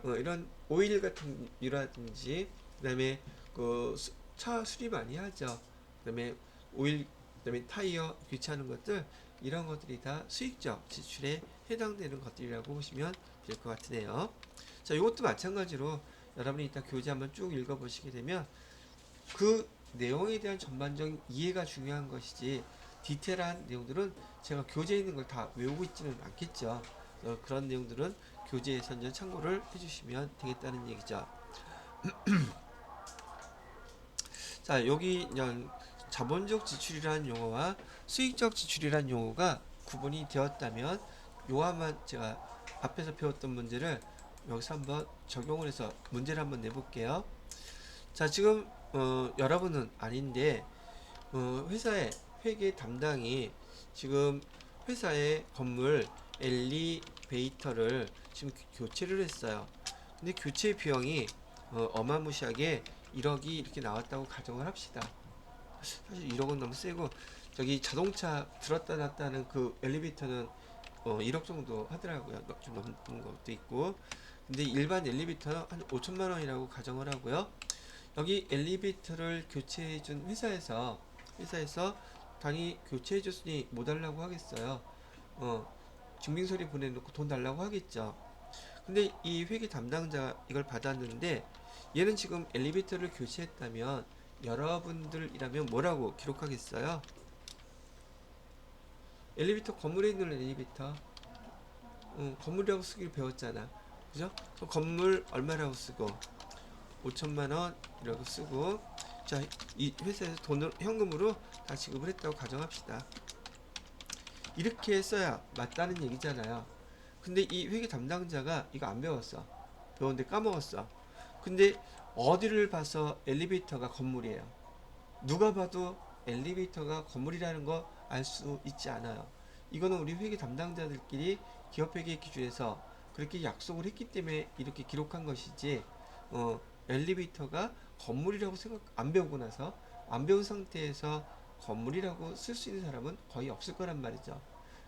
이런 오일 같은 유라든지 그다음에 그 차 수리 많이 하죠. 그다음에 오일, 그다음에 타이어 교체하는 것들 이런 것들이 다 수익적 지출에 해당되는 것들이라고 보시면 될 것 같으네요. 자, 이것도 마찬가지로 여러분이 이따 교재 한번 쭉 읽어보시게 되면 그 내용에 대한 전반적인 이해가 중요한 것이지 디테일한 내용들은 제가 교재에 있는 걸 다 외우고 있지는 않겠죠. 그런 내용들은 교재에서 이제 참고를 해주시면 되겠다는 얘기죠. 자, 여기 이제 자본적 지출이라는 용어와 수익적 지출이라는 용어가 구분이 되었다면 요하만 제가 앞에서 배웠던 문제를 여기서 한번 적용을 해서 문제를 한번 내볼게요. 자, 지금 여러분은 아닌데 회사의 회계 담당이 지금 회사의 건물 엘리베이터를 지금 교체를 했어요. 근데 교체 비용이 어마무시하게 1억이 이렇게 나왔다고 가정을 합시다. 사실 1억은 너무 세고 저기 자동차 들었다 놨다 하는 그 엘리베이터는 1억 정도 하더라고요. 좀 넘는 것도 있고. 근데 일반 엘리베이터는 한 5천만 원이라고 가정을 하고요. 여기 엘리베이터를 교체해준 회사에서 당연히 교체해줬으니 뭐 달라고 하겠어요. 증빙서류 보내놓고 돈 달라고 하겠죠. 근데 이 회계 담당자가 이걸 받았는데 얘는 지금 엘리베이터를 교체했다면 여러분들이라면 뭐라고 기록하겠어요? 엘리베이터, 건물에 있는 엘리베이터. 건물이라고 쓰기로 배웠잖아. 그죠? 그럼 건물 얼마라고 쓰고 5천만 원이라고 쓰고, 자, 이 회사에서 돈을 현금으로 다 지급을 했다고 가정합시다. 이렇게 써야 맞다는 얘기잖아요. 근데 이 회계 담당자가 이거 안 배웠어. 배웠는데 까먹었어. 근데 어디를 봐서 엘리베이터가 건물이에요? 누가 봐도 엘리베이터가 건물이라는 거 알 수 있지 않아요. 이거는 우리 회계 담당자들끼리 기업회계 기준에서 그렇게 약속을 했기 때문에 이렇게 기록한 것이지, 어, 엘리베이터가 건물이라고 생각 안 배우고 나서, 안 배운 상태에서 건물이라고 쓸 수 있는 사람은 거의 없을 거란 말이죠.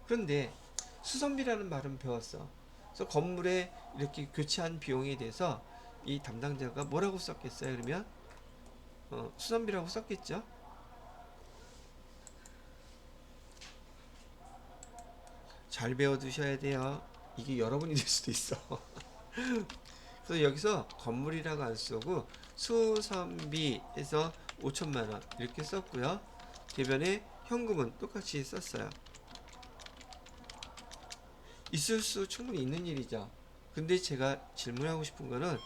그런데 수선비라는 말은 배웠어. 그래서 건물에 이렇게 교체한 비용에 대해서 이 담당자가 뭐라고 썼겠어요? 그러면 수선비라고 썼겠죠? 잘 배워두셔야 돼요. 이게 여러분이 될 수도 있어. 그래서 여기서 건물이라고 안 쓰고 수선비에서 5천만 원 이렇게 썼고요. 대변에 현금은 똑같이 썼어요. 있을 수 충분히 있는 일이죠. 근데 제가 질문하고 싶은 거는,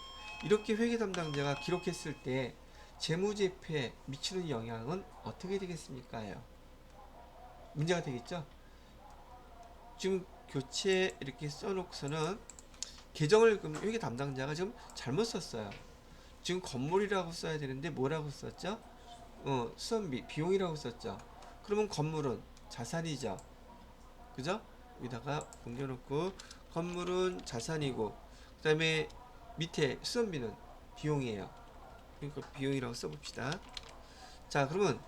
이렇게 회계 담당자가 기록했을 때 재무제표에 미치는 영향은 어떻게 되겠습니까?요. 문제가 되겠죠? 지금 교체 이렇게 써놓고서는 계정을 회계 담당자가 지금 잘못 썼어요. 지금 건물이라고 써야 되는데 뭐라고 썼죠? 수선비, 비용이라고 썼죠. 그러면 건물은 자산이죠. 그죠? 여기다가 옮겨놓고 건물은 자산이고, 그 다음에 밑에 수선비는 비용이에요. 그러니까 비용이라고 써봅시다. 자, 그러면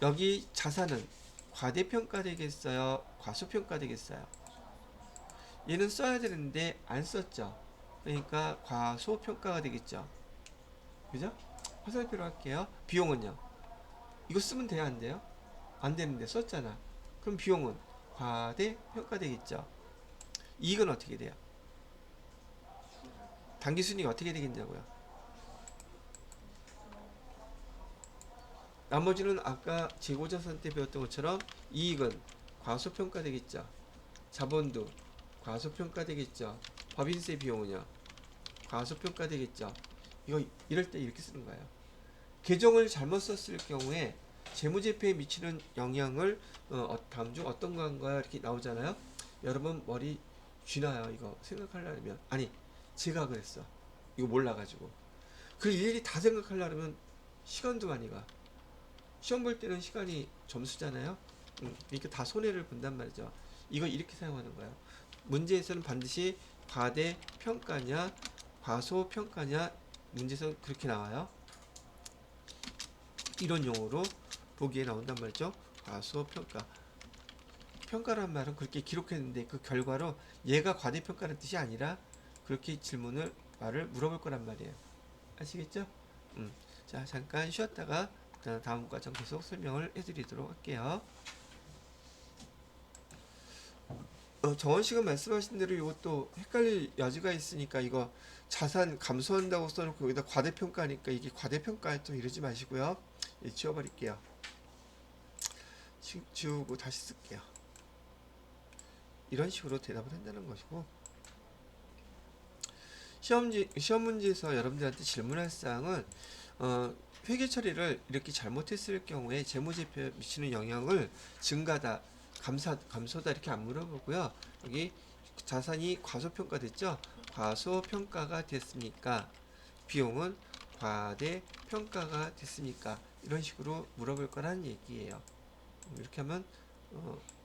여기 자산은 과대평가 되겠어요? 과소평가 되겠어요? 얘는 써야 되는데 안 썼죠. 그러니까 과소평가가 되겠죠. 그죠? 화살표로 할게요. 비용은요? 이거 쓰면 돼요, 안 돼요? 안 되는데 썼잖아. 그럼 비용은 과대평가 되겠죠. 이익은 어떻게 돼요? 당기순이익 어떻게 되겠냐고요? 나머지는 아까 재고자산 때 배웠던 것처럼 이익은 과소평가 되겠죠. 자본도 과소평가 되겠죠. 법인세 비용은요, 과소평가 되겠죠. 이거 이럴 때 이렇게 쓰는 거예요. 계정을 잘못 썼을 경우에 재무제표에 미치는 영향을 다음 중 어떤 건가요? 이렇게 나오잖아요. 여러분 머리 쥐나요? 이거 생각하려면. 아니, 제가 그랬어. 이거 몰라가지고. 그 일일이 다 생각하려면 시간도 많이 가. 시험 볼 때는 시간이 점수잖아요. 그러니까 다 손해를 본단 말이죠. 이거 이렇게 사용하는 거예요. 문제에서는 반드시 과대평가냐 과소평가냐, 문제에서 그렇게 나와요. 이런 용어로 보기에 나온단 말이죠. 과소평가. 평가란 말은 그렇게 기록했는데 그 결과로 얘가 과대평가라는 뜻이 아니라 그렇게 질문을 말을 물어볼 거란 말이에요. 아시겠죠? 자, 잠깐 쉬었다가 다음 과정 계속 설명을 해드리도록 할게요. 정원 씨가 말씀하신 대로 이것도 헷갈릴 여지가 있으니까, 이거 자산 감소한다고 써놓고 여기다 과대평가니까 이게 과대평가 또 이러지 마시고요. 예, 지워버릴게요. 지우고 다시 쓸게요. 이런 식으로 대답을 한다는 것이고, 시험 문제에서 여러분들한테 질문할 사항은 회계 처리를 이렇게 잘못했을 경우에 재무제표에 미치는 영향을 증가다, 감소다 이렇게 안 물어보고요. 여기 자산이 과소평가됐죠? 과소평가가 됐습니까? 비용은 과대평가가 됐습니까? 이런 식으로 물어볼 거란 얘기예요. 이렇게 하면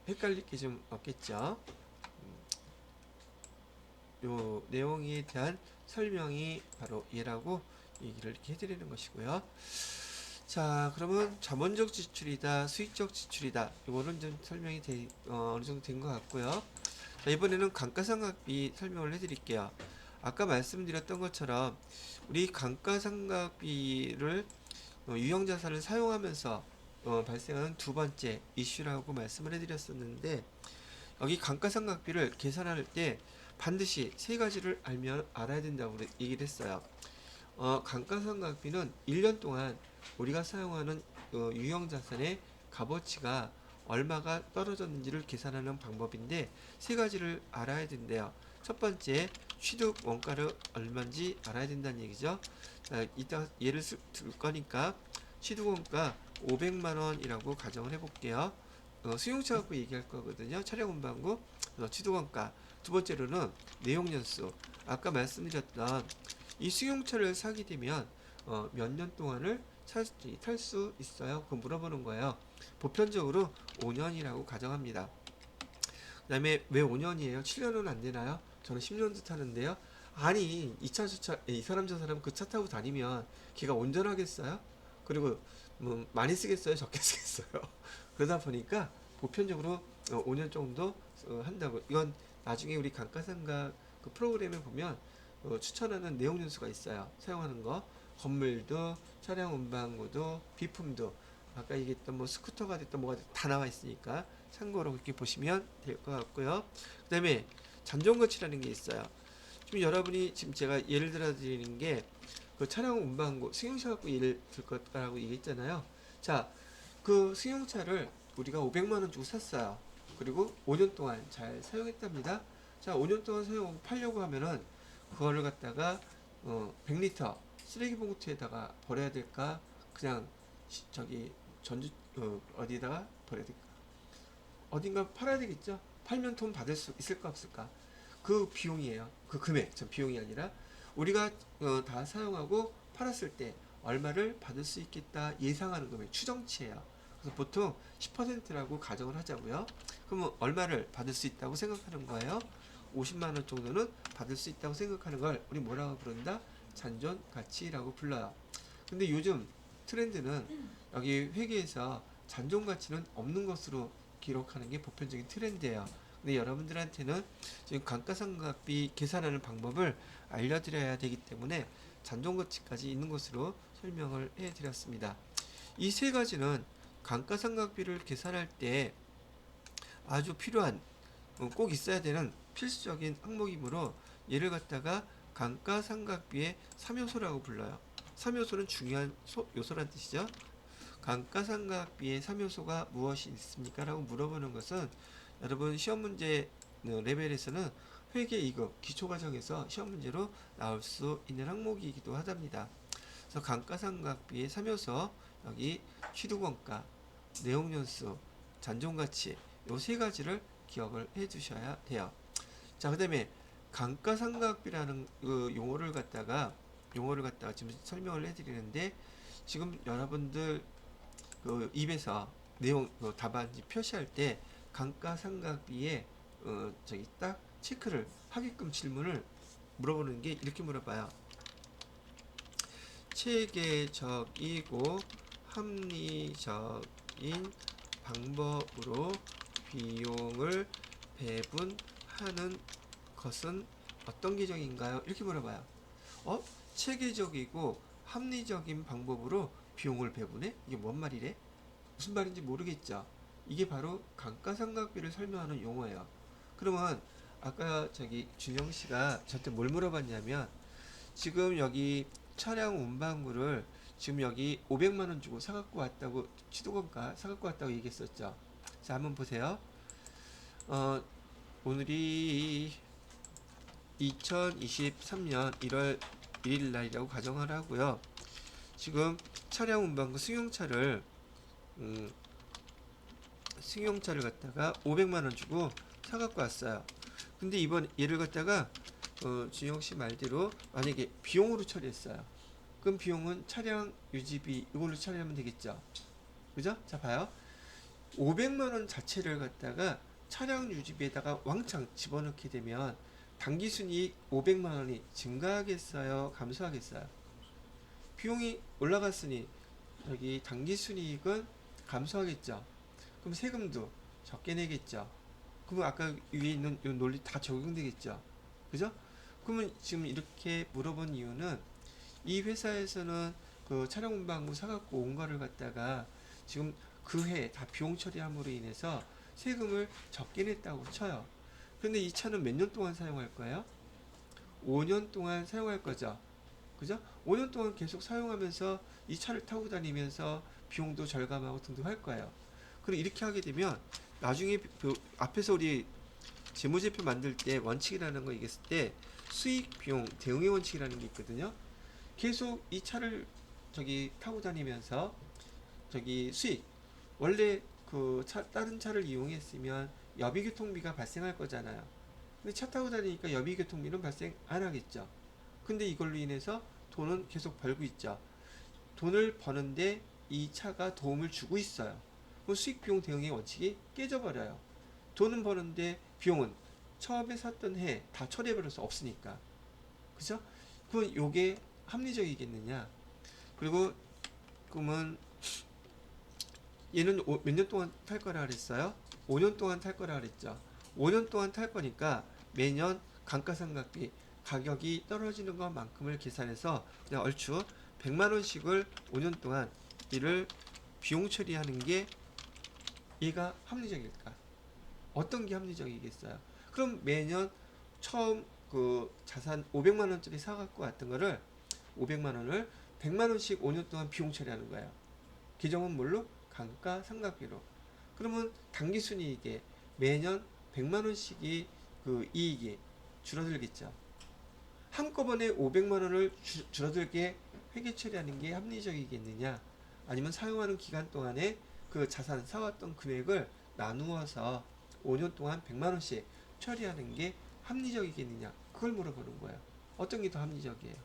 헷갈릴 게 좀 없겠죠? 요 내용에 대한 설명이 바로 얘라고 얘기를 이렇게 해드리는 것이고요. 자, 그러면 자본적 지출이다, 수익적 지출이다, 이거는 좀 설명이 어느 정도 된 것 같고요. 자, 이번에는 감가상각비 설명을 해드릴게요. 아까 말씀드렸던 것처럼 우리 감가상각비를 유형자산을 사용하면서 발생하는 두 번째 이슈라고 말씀을 해드렸었는데, 여기 감가상각비를 계산할 때 반드시 세 가지를 알아야 된다고 얘기를 했어요. 감가상각비는 1년 동안 우리가 사용하는 유형자산의 값어치가 얼마가 떨어졌는지를 계산하는 방법인데 세 가지를 알아야 된대요. 첫 번째, 취득 원가를 얼마인지 알아야 된다는 얘기죠. 자, 이따 예를 들 거니까 취득 원가 500만 원이라고 가정을 해볼게요. 수용차 갖고 얘기할 거거든요. 차량 운반구, 취득 원가. 두 번째로는 내용 연수. 아까 말씀드렸던 이 수용차를 사게 되면 몇 년 동안을 탈 수 있어요? 그거 물어보는 거예요. 보편적으로 5년이라고 가정합니다. 그 다음에 왜 5년이에요? 7년은 안 되나요? 저는 10년도 타는데요. 아니, 이 사람 저 사람 그 차 타고 다니면 걔가 운전하겠어요? 그리고 뭐 많이 쓰겠어요? 적게 쓰겠어요? 그러다 보니까 보편적으로 5년 정도 한다고. 이건 나중에 우리 감가상각 그 프로그램에 보면 추천하는 내용 연수가 있어요. 사용하는 거. 건물도, 차량 운반구도, 비품도, 아까 얘기했던 뭐 스쿠터가 됐던 뭐가 됐든 다 나와 있으니까 참고로 그렇게 보시면 될 것 같고요. 그 다음에 잔존가치라는 게 있어요. 지금 여러분이 지금 제가 예를 들어 드리는 게 그 차량 운반구 승용차 갖고 예를 들 거라고 얘기했잖아요. 자, 그 승용차를 우리가 500만 원 주고 샀어요. 그리고 5년 동안 잘 사용했답니다. 자, 5년 동안 사용 팔려고 하면은 그거를 갖다가 100리터 쓰레기 봉투에다가 버려야 될까? 그냥 저기 전주 어디다가 버려야 될까? 어딘가 팔아야 되겠죠? 팔면 돈 받을 수 있을까 없을까? 그 비용이에요. 그 금액, 전 비용이 아니라 우리가 다 사용하고 팔았을 때 얼마를 받을 수 있겠다 예상하는 금액, 추정치예요. 그래서 보통 10%라고 가정을 하자고요. 그러면 얼마를 받을 수 있다고 생각하는 거예요? 50만 원 정도는 받을 수 있다고 생각하는 걸 우리 뭐라고 부른다? 잔존 가치라고 불러요. 근데 요즘 트렌드는 여기 회계에서 잔존 가치는 없는 것으로 기록하는 게 보편적인 트렌드예요. 근데 여러분들한테는 지금 감가상각비 계산하는 방법을 알려드려야 되기 때문에 잔존 가치까지 있는 것으로 설명을 해드렸습니다. 이 세 가지는 감가상각비를 계산할 때 아주 필요한 꼭 있어야 되는 필수적인 항목이므로 얘를 갖다가 감가상각비의 3요소라고 불러요. 3요소는 중요한 요소란 뜻이죠. 감가상각비의 3요소가 무엇이 있습니까? 라고 물어보는 것은 여러분 시험 문제 레벨에서는 회계 2급 기초과정에서 시험 문제로 나올 수 있는 항목이기도 하답니다. 그래서 감가상각비의 3요소 여기 취득원가, 내용연수, 잔존가치 요 세 가지를 기억을 해 두셔야 돼요. 자, 그 다음에 감가상각비라는 그 용어를 갖다가 지금 설명을 해드리는데 지금 여러분들 그 입에서 내용 답안지 표시할 때 감가상각비에 저기 딱 체크를 하게끔 질문을 물어보는 게 이렇게 물어봐요. 체계적이고 합리적인 방법으로 비용을 배분하는 것은 어떤 계정인가요? 이렇게 물어봐요. 체계적이고 합리적인 방법으로 비용을 배분해? 이게 뭔 말이래? 무슨 말인지 모르겠죠? 이게 바로 감가상각비를 설명하는 용어예요. 그러면 아까 저기 준영 씨가 저한테 뭘 물어봤냐면 지금 여기 차량 운반구를 지금 여기 500만 원 주고 사갖고 왔다고 취득원가 사갖고 왔다고 얘기했었죠. 자, 한번 보세요. 오늘이 2023년 1월 1일 날이라고 가정을 하고요. 지금 차량 운반구 승용차를 갖다가 500만 원 주고 사갖고 왔어요. 근데 이번 얘를 갖다가 준영 씨 말대로 만약에 비용으로 처리했어요. 그럼 비용은 차량 유지비 이걸로 처리하면 되겠죠. 그죠? 자, 봐요. 500만 원 자체를 갖다가 차량 유지비에다가 왕창 집어넣게 되면 당기순이익 500만 원이 증가하겠어요? 감소하겠어요? 비용이 올라갔으니 여기 당기순이익은 감소하겠죠. 그럼 세금도 적게 내겠죠. 그러면 아까 위에 있는 이 논리 다 적용되겠죠. 그죠? 그러면 지금 이렇게 물어본 이유는 이 회사에서는 그 차량 운반구 사갖고 온 거를 갖다가 지금 그 해 다 비용 처리함으로 인해서 세금을 적게 냈다고 쳐요. 근데 이 차는 몇 년 동안 사용할 거예요? 5년 동안 사용할 거죠. 그죠? 5년 동안 계속 사용하면서 이 차를 타고 다니면서 비용도 절감하고 등등 할 거예요. 그리고 이렇게 하게 되면 나중에 앞에서 우리 재무제표 만들 때 원칙이라는 거 얘기했을 때 수익, 비용, 대응의 원칙이라는 게 있거든요. 계속 이 차를 저기 타고 다니면서 저기 수익, 원래 그 다른 차를 이용했으면 여비교통비가 발생할 거잖아요. 근데 차 타고 다니니까 여비교통비는 발생 안 하겠죠. 근데 이걸로 인해서 돈은 계속 벌고 있죠. 돈을 버는데 이 차가 도움을 주고 있어요. 그럼 수익 비용 대응의 원칙이 깨져버려요. 돈은 버는데 비용은 처음에 샀던 해 다 처리해버려서 없으니까. 그죠? 그럼 요게 합리적이겠느냐? 그리고 그러면 얘는 몇 년 동안 탈 거라 그랬어요? 5년 동안 탈 거라 그랬죠. 5년 동안 탈 거니까 매년 감가상각비 가격이 떨어지는 것만큼을 계산해서 그냥 얼추 100만 원씩을 5년 동안 이를 비용 처리하는 게 얘가 합리적일까? 어떤 게 합리적이겠어요? 그럼 매년 처음 그 자산 500만 원짜리 사갖고 왔던 거를 500만 원을 100만 원씩 5년 동안 비용 처리하는 거예요. 계정은 뭘로? 감가상각비로. 그러면 당기순이익에 매년 100만 원씩이 그 이익이 줄어들겠죠. 한꺼번에 500만 원을 줄어들게 회계 처리하는 게 합리적이겠느냐? 아니면 사용하는 기간 동안에 그 자산 사왔던 금액을 나누어서 5년 동안 100만 원씩 처리하는 게 합리적이겠느냐? 그걸 물어보는 거예요. 어떤 게 더 합리적이에요?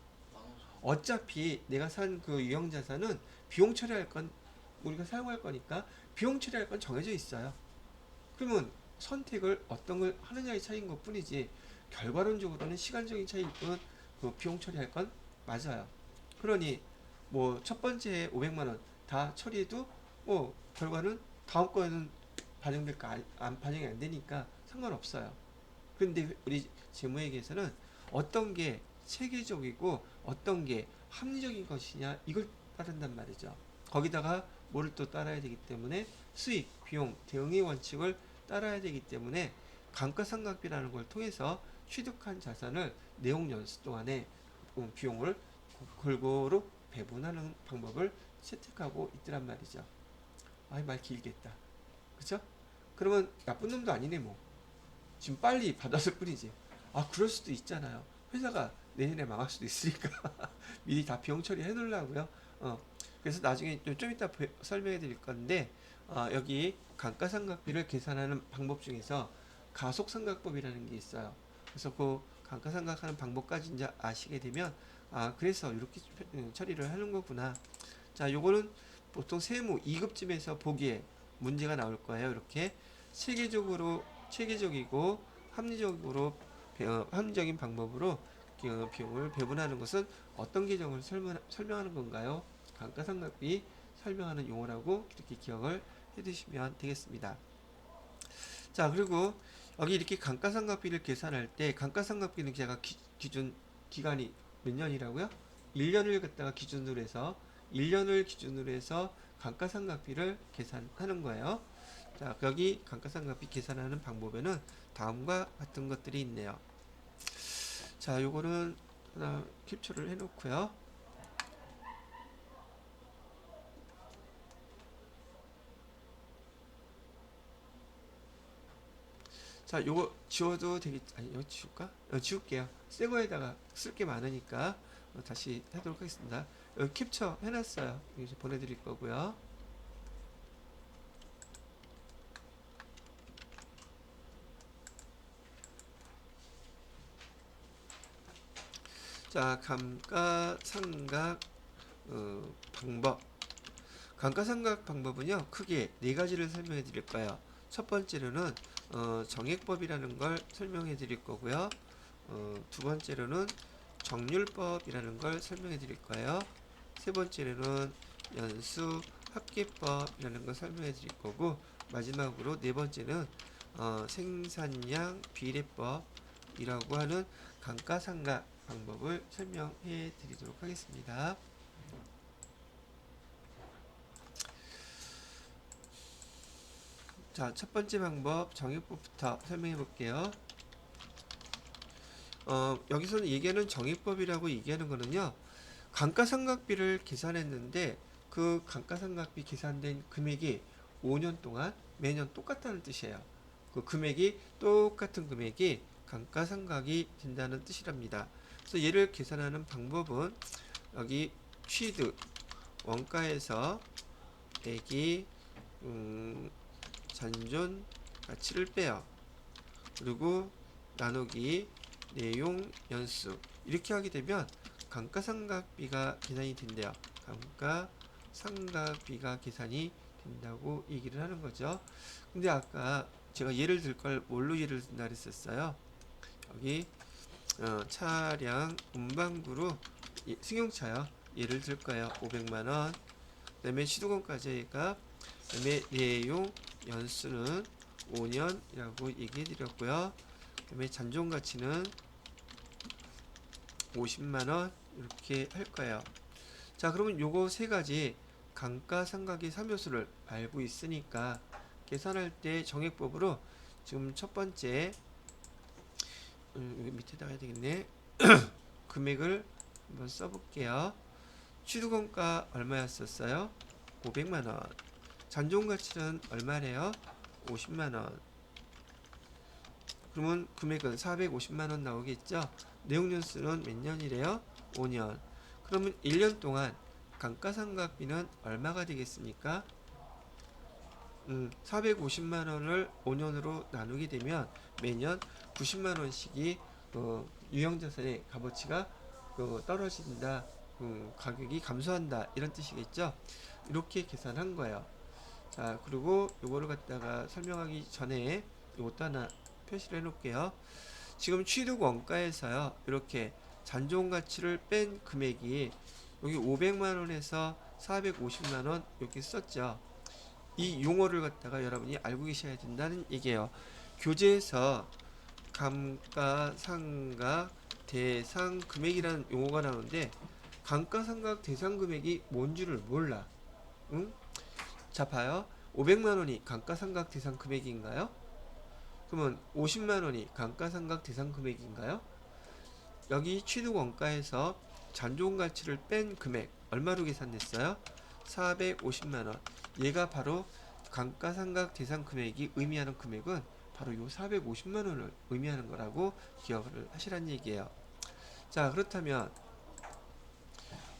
어차피 내가 산 그 유형 자산은 비용 처리할 건 우리가 사용할 거니까 비용 처리할 건 정해져 있어요. 그러면 선택을 어떤 걸 하느냐의 차이인 것 뿐이지 결과론적으로는 시간적인 차이일 뿐 그 비용 처리할 건 맞아요. 그러니 뭐 첫 번째 500만 원 다 처리해도 뭐 결과는 다음 거에는 반영될까 안 반영이 안 되니까 상관없어요. 근데 우리 재무회계에서는 어떤 게 체계적이고 어떤 게 합리적인 것이냐 이걸 따른단 말이죠. 거기다가 뭐를 또 따라야 되기 때문에 수익, 비용, 대응의 원칙을 따라야 되기 때문에 감가상각비라는 걸 통해서 취득한 자산을 내용 연수 동안에 비용을 골고루 배분하는 방법을 채택하고 있더란 말이죠. 아이 말 길겠다. 그쵸? 그러면 나쁜 놈도 아니네 뭐. 지금 빨리 받았을 뿐이지. 아 그럴 수도 있잖아요. 회사가 내년에 망할 수도 있으니까 미리 다 비용 처리해 놓으려고요. 그래서 나중에 좀 이따 설명해 드릴 건데 여기 감가상각비를 계산하는 방법 중에서 가속상각법이라는 게 있어요. 그래서 그 감가상각하는 방법까지 이제 아시게 되면 그래서 이렇게 처리를 하는 거구나. 자 요거는 보통 세무 2급쯤에서 보기에 문제가 나올 거예요. 이렇게 체계적이고 합리적인 방법으로 비용을 배분하는 것은 어떤 계정을 설명하는 건가요? 감가상각비 설명하는 용어라고 이렇게 기억을 해두시면 되겠습니다. 자 그리고 여기 이렇게 감가상각비를 계산할 때 감가상각비는 제가 기준 기간이 몇 년이라고요? 1년을 갖다가 기준으로 해서 1년을 기준으로 해서 감가상각비를 계산하는 거예요. 자 여기 감가상각비 계산하는 방법에는 다음과 같은 것들이 있네요. 자 요거는 하나 캡처를 해 놓고요. 자 요거 지워도 되겠 아니 이거 지울까? 지울게요. 새 거에다가 쓸 게 많으니까 다시 하도록 하겠습니다. 여기 캡처 해놨어요. 이제 보내드릴 거고요. 자 감가상각 방법. 감가상각 방법은요 크게 네 가지를 설명해 드릴 거예요. 첫 번째로는 정액법이라는 걸 설명해 드릴 거고요. 두 번째로는 정률법이라는 걸 설명해 드릴 거예요. 세 번째로는 연수 합계법이라는 걸 설명해 드릴 거고 마지막으로 네 번째는 생산량 비례법이라고 하는 감가상각 방법을 설명해 드리도록 하겠습니다. 자, 첫 번째 방법 정액법부터 설명해 볼게요. 여기서는 얘기하는 정액법이라고 얘기하는 거는요. 감가상각비를 계산했는데 그 감가상각비 계산된 금액이 5년 동안 매년 똑같다는 뜻이에요. 그 금액이 똑같은 금액이 감가상각이 된다는 뜻이랍니다. 그래서 얘를 계산하는 방법은 여기 취득 원가에서 빼기 잔존 가치를 빼요. 그리고 나누기 내용 연수 이렇게 하게 되면 감가상각비가 계산이 된대요. 감가상각비가 계산이 된다고 얘기를 하는 거죠. 근데 아까 제가 예를 들 걸 뭘로 예를 든다 그랬었어요. 여기 차량 운반구로 승용차요. 예를 들 거예요. 500만원. 그 다음에 시도금까지가 그 다음에 내용 연수는 5년이라고 얘기해 드렸고요. 그 다음에 잔존가치는 50만원 이렇게 할 거예요. 자, 그러면 요거 세 가지 감가상각의 3요소를 알고 있으니까 계산할 때 정액법으로 지금 첫 번째 여기 밑에다가 해야 되겠네. 금액을 한번 써볼게요. 취득원가 얼마였었어요? 500만원. 잔존가치는 얼마래요? 50만원. 그러면 금액은 450만원 나오겠죠? 내용연수는 몇 년이래요? 5년. 그러면 1년 동안 감가상각비는 얼마가 되겠습니까? 450만원을 5년으로 나누게 되면 매년 90만원씩이 유형자산의 값어치가 떨어진다. 가격이 감소한다. 이런 뜻이겠죠? 이렇게 계산한 거예요. 자, 그리고 요거를 갖다가 설명하기 전에 요것도 하나 표시를 해 놓을게요. 지금 취득 원가에서요. 이렇게 잔존 가치를 뺀 금액이 여기 500만원에서 450만원 이렇게 썼죠. 이 용어를 갖다가 여러분이 알고 계셔야 된다는 얘기예요. 교재에서 감가상각 대상 금액이라는 용어가 나오는데 감가상각 대상 금액이 뭔 줄을 몰라. 응? 자, 봐요. 500만원이 감가상각 대상 금액인가요? 그러면 50만원이 감가상각 대상 금액인가요? 여기 취득 원가에서 잔존 가치를 뺀 금액 얼마로 계산됐어요? 450만원. 얘가 바로 감가상각 대상 금액이 의미하는 금액은 바로 요 450만원을 의미하는 거라고 기억을 하시란 얘기예요. 자, 그렇다면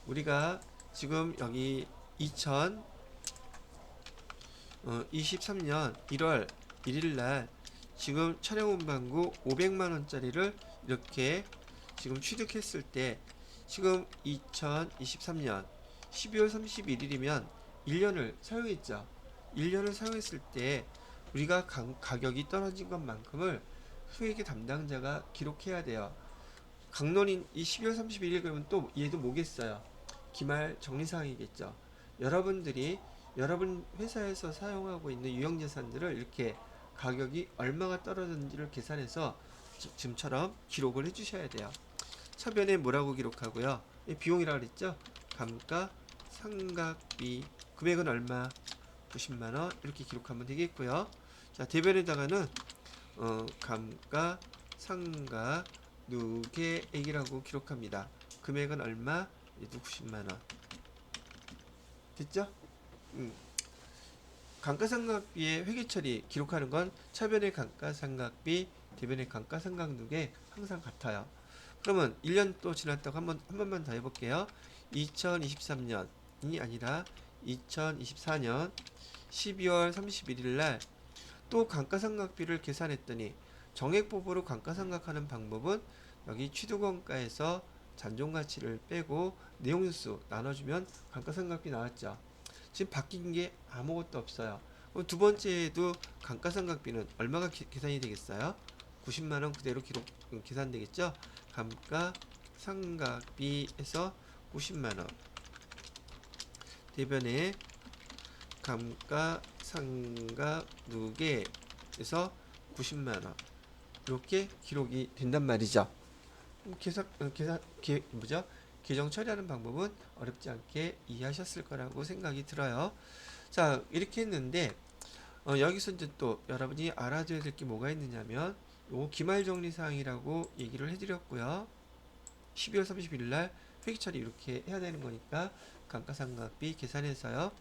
우리가 지금 여기 2023년 1월 1일 날 지금 차량 운반구 500만원짜리를 이렇게 지금 취득했을 때 지금 2023년 12월 31일이면 1년을 사용했죠. 1년을 사용했을 때 우리가 가격이 떨어진 것만큼을 수익의 담당자가 기록해야 돼요. 강론인 이 12월 31일 그러면 또 얘도 뭐겠어요? 기말 정리사항이겠죠. 여러분들이 여러분 회사에서 사용하고 있는 유형자산들을 이렇게 가격이 얼마가 떨어졌는지를 계산해서 지금처럼 기록을 해주셔야 돼요. 차변에 뭐라고 기록하고요? 비용이라고 그랬죠? 감가상각비 금액은 얼마? 90만원 이렇게 기록하면 되겠고요. 자, 대변에다가는 감가상각 누계액이라고 기록합니다. 금액은 얼마? 얘도 90만원. 됐죠? 감가상각비의 회계처리 기록하는 건 차변의 감가상각비, 대변의 감가상각 누계 항상 같아요. 그러면 1년 또 지났다고 한 번만 더 해볼게요. 2023년이 아니라 2024년 12월 31일 날 또 감가상각비를 계산했더니 정액법으로 감가상각하는 방법은 여기 취득원가에서 잔존가치를 빼고 내용연수 나눠주면 감가상각비 나왔죠. 지금 바뀐 게 아무것도 없어요. 그럼 두 번째에도 감가상각비는 얼마가 계산이 되겠어요? 90만원 그대로 계산되겠죠? 감가상각비에서 90만원 대변에 감가상각 누계에서 90만원 이렇게 기록이 된단 말이죠. 계정 처리하는 방법은 어렵지 않게 이해하셨을 거라고 생각이 들어요. 자, 이렇게 했는데 여기서 이제 또 여러분이 알아둬야 될 게 뭐가 있느냐면 요 기말정리사항이라고 얘기를 해드렸고요. 12월 31일 날 회계처리 이렇게 해야 되는 거니까 감가상각비 계산해서요.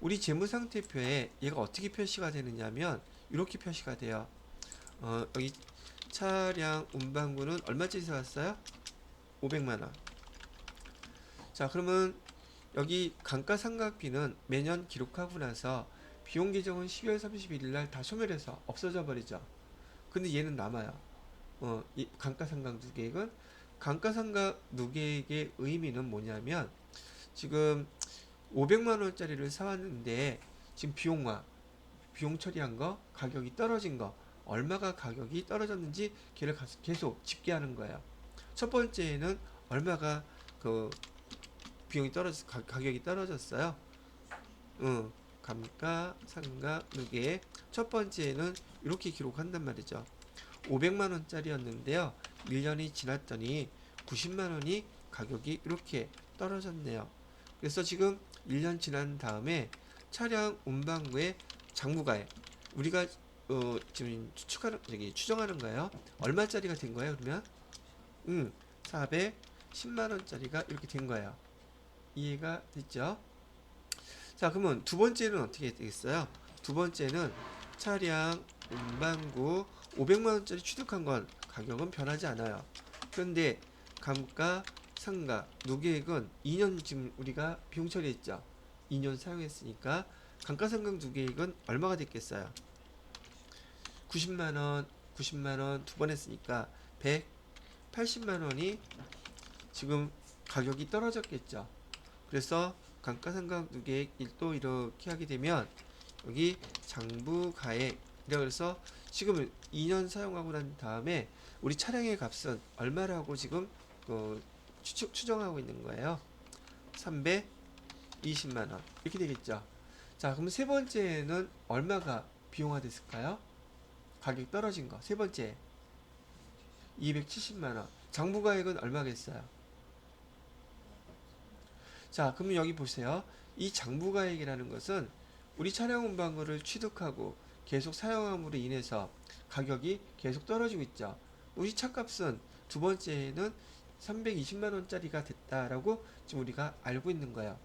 우리 재무상태표에 얘가 어떻게 표시가 되느냐면 이렇게 표시가 돼요. 여기 차량 운반구는 얼마짜리 사왔어요? 500만원. 자, 그러면 여기 감가상각비는 매년 기록하고 나서 비용 계정은 12월 31일 날 다 소멸해서 없어져 버리죠. 근데 얘는 남아요. 이 감가상각 누계액은 감가상각 누계액의 의미는 뭐냐면 지금 500만 원짜리를 사왔는데 지금 비용 처리한 거, 가격이 떨어진 거, 얼마가 가격이 떨어졌는지 걔를 계속 집계하는 거예요. 첫 번째는 얼마가 그 비용이 가격이 떨어졌어요. 감가상각 누계액 첫 번째는 이렇게 기록한단 말이죠. 500만 원짜리였는데요. 1년이 지났더니 90만 원이 가격이 이렇게 떨어졌네요. 그래서 지금 1년 지난 다음에 차량 운반구의 장부가액 우리가 지금 추정하는 거예요. 얼마짜리가 된 거예요? 그러면 410만 원짜리가 이렇게 된 거예요. 이해가 됐죠? 자, 그러면 두 번째는 어떻게 되겠어요? 두 번째는 차량 운반구 500만 원짜리 취득한 건 가격은 변하지 않아요. 그런데 감가상각 누계액은 2년 지금 우리가 비용 처리했죠. 2년 사용했으니까 감가상각 누계액은 얼마가 됐겠어요? 90만 원 두 번 했으니까 180만 원이 지금 가격이 떨어졌겠죠. 그래서 감가상각 누계액 1도 이렇게 하게 되면 여기 장부가액 그래서 지금 2년 사용하고 난 다음에 우리 차량의 값은 얼마라고 지금 추정하고 있는 거예요. 320만 원 이렇게 되겠죠. 자, 그럼 세 번째는 얼마가 비용화 됐을까요? 가격 떨어진 거. 세 번째 270만 원. 장부가액은 얼마겠어요? 자, 그러면 여기 보세요. 이 장부가액이라는 것은 우리 차량 운반거를 취득하고 계속 사용함으로 인해서 가격이 계속 떨어지고 있죠. 우리 차값은 두 번째는 320만 원짜리가 됐다라고 지금 우리가 알고 있는 거예요.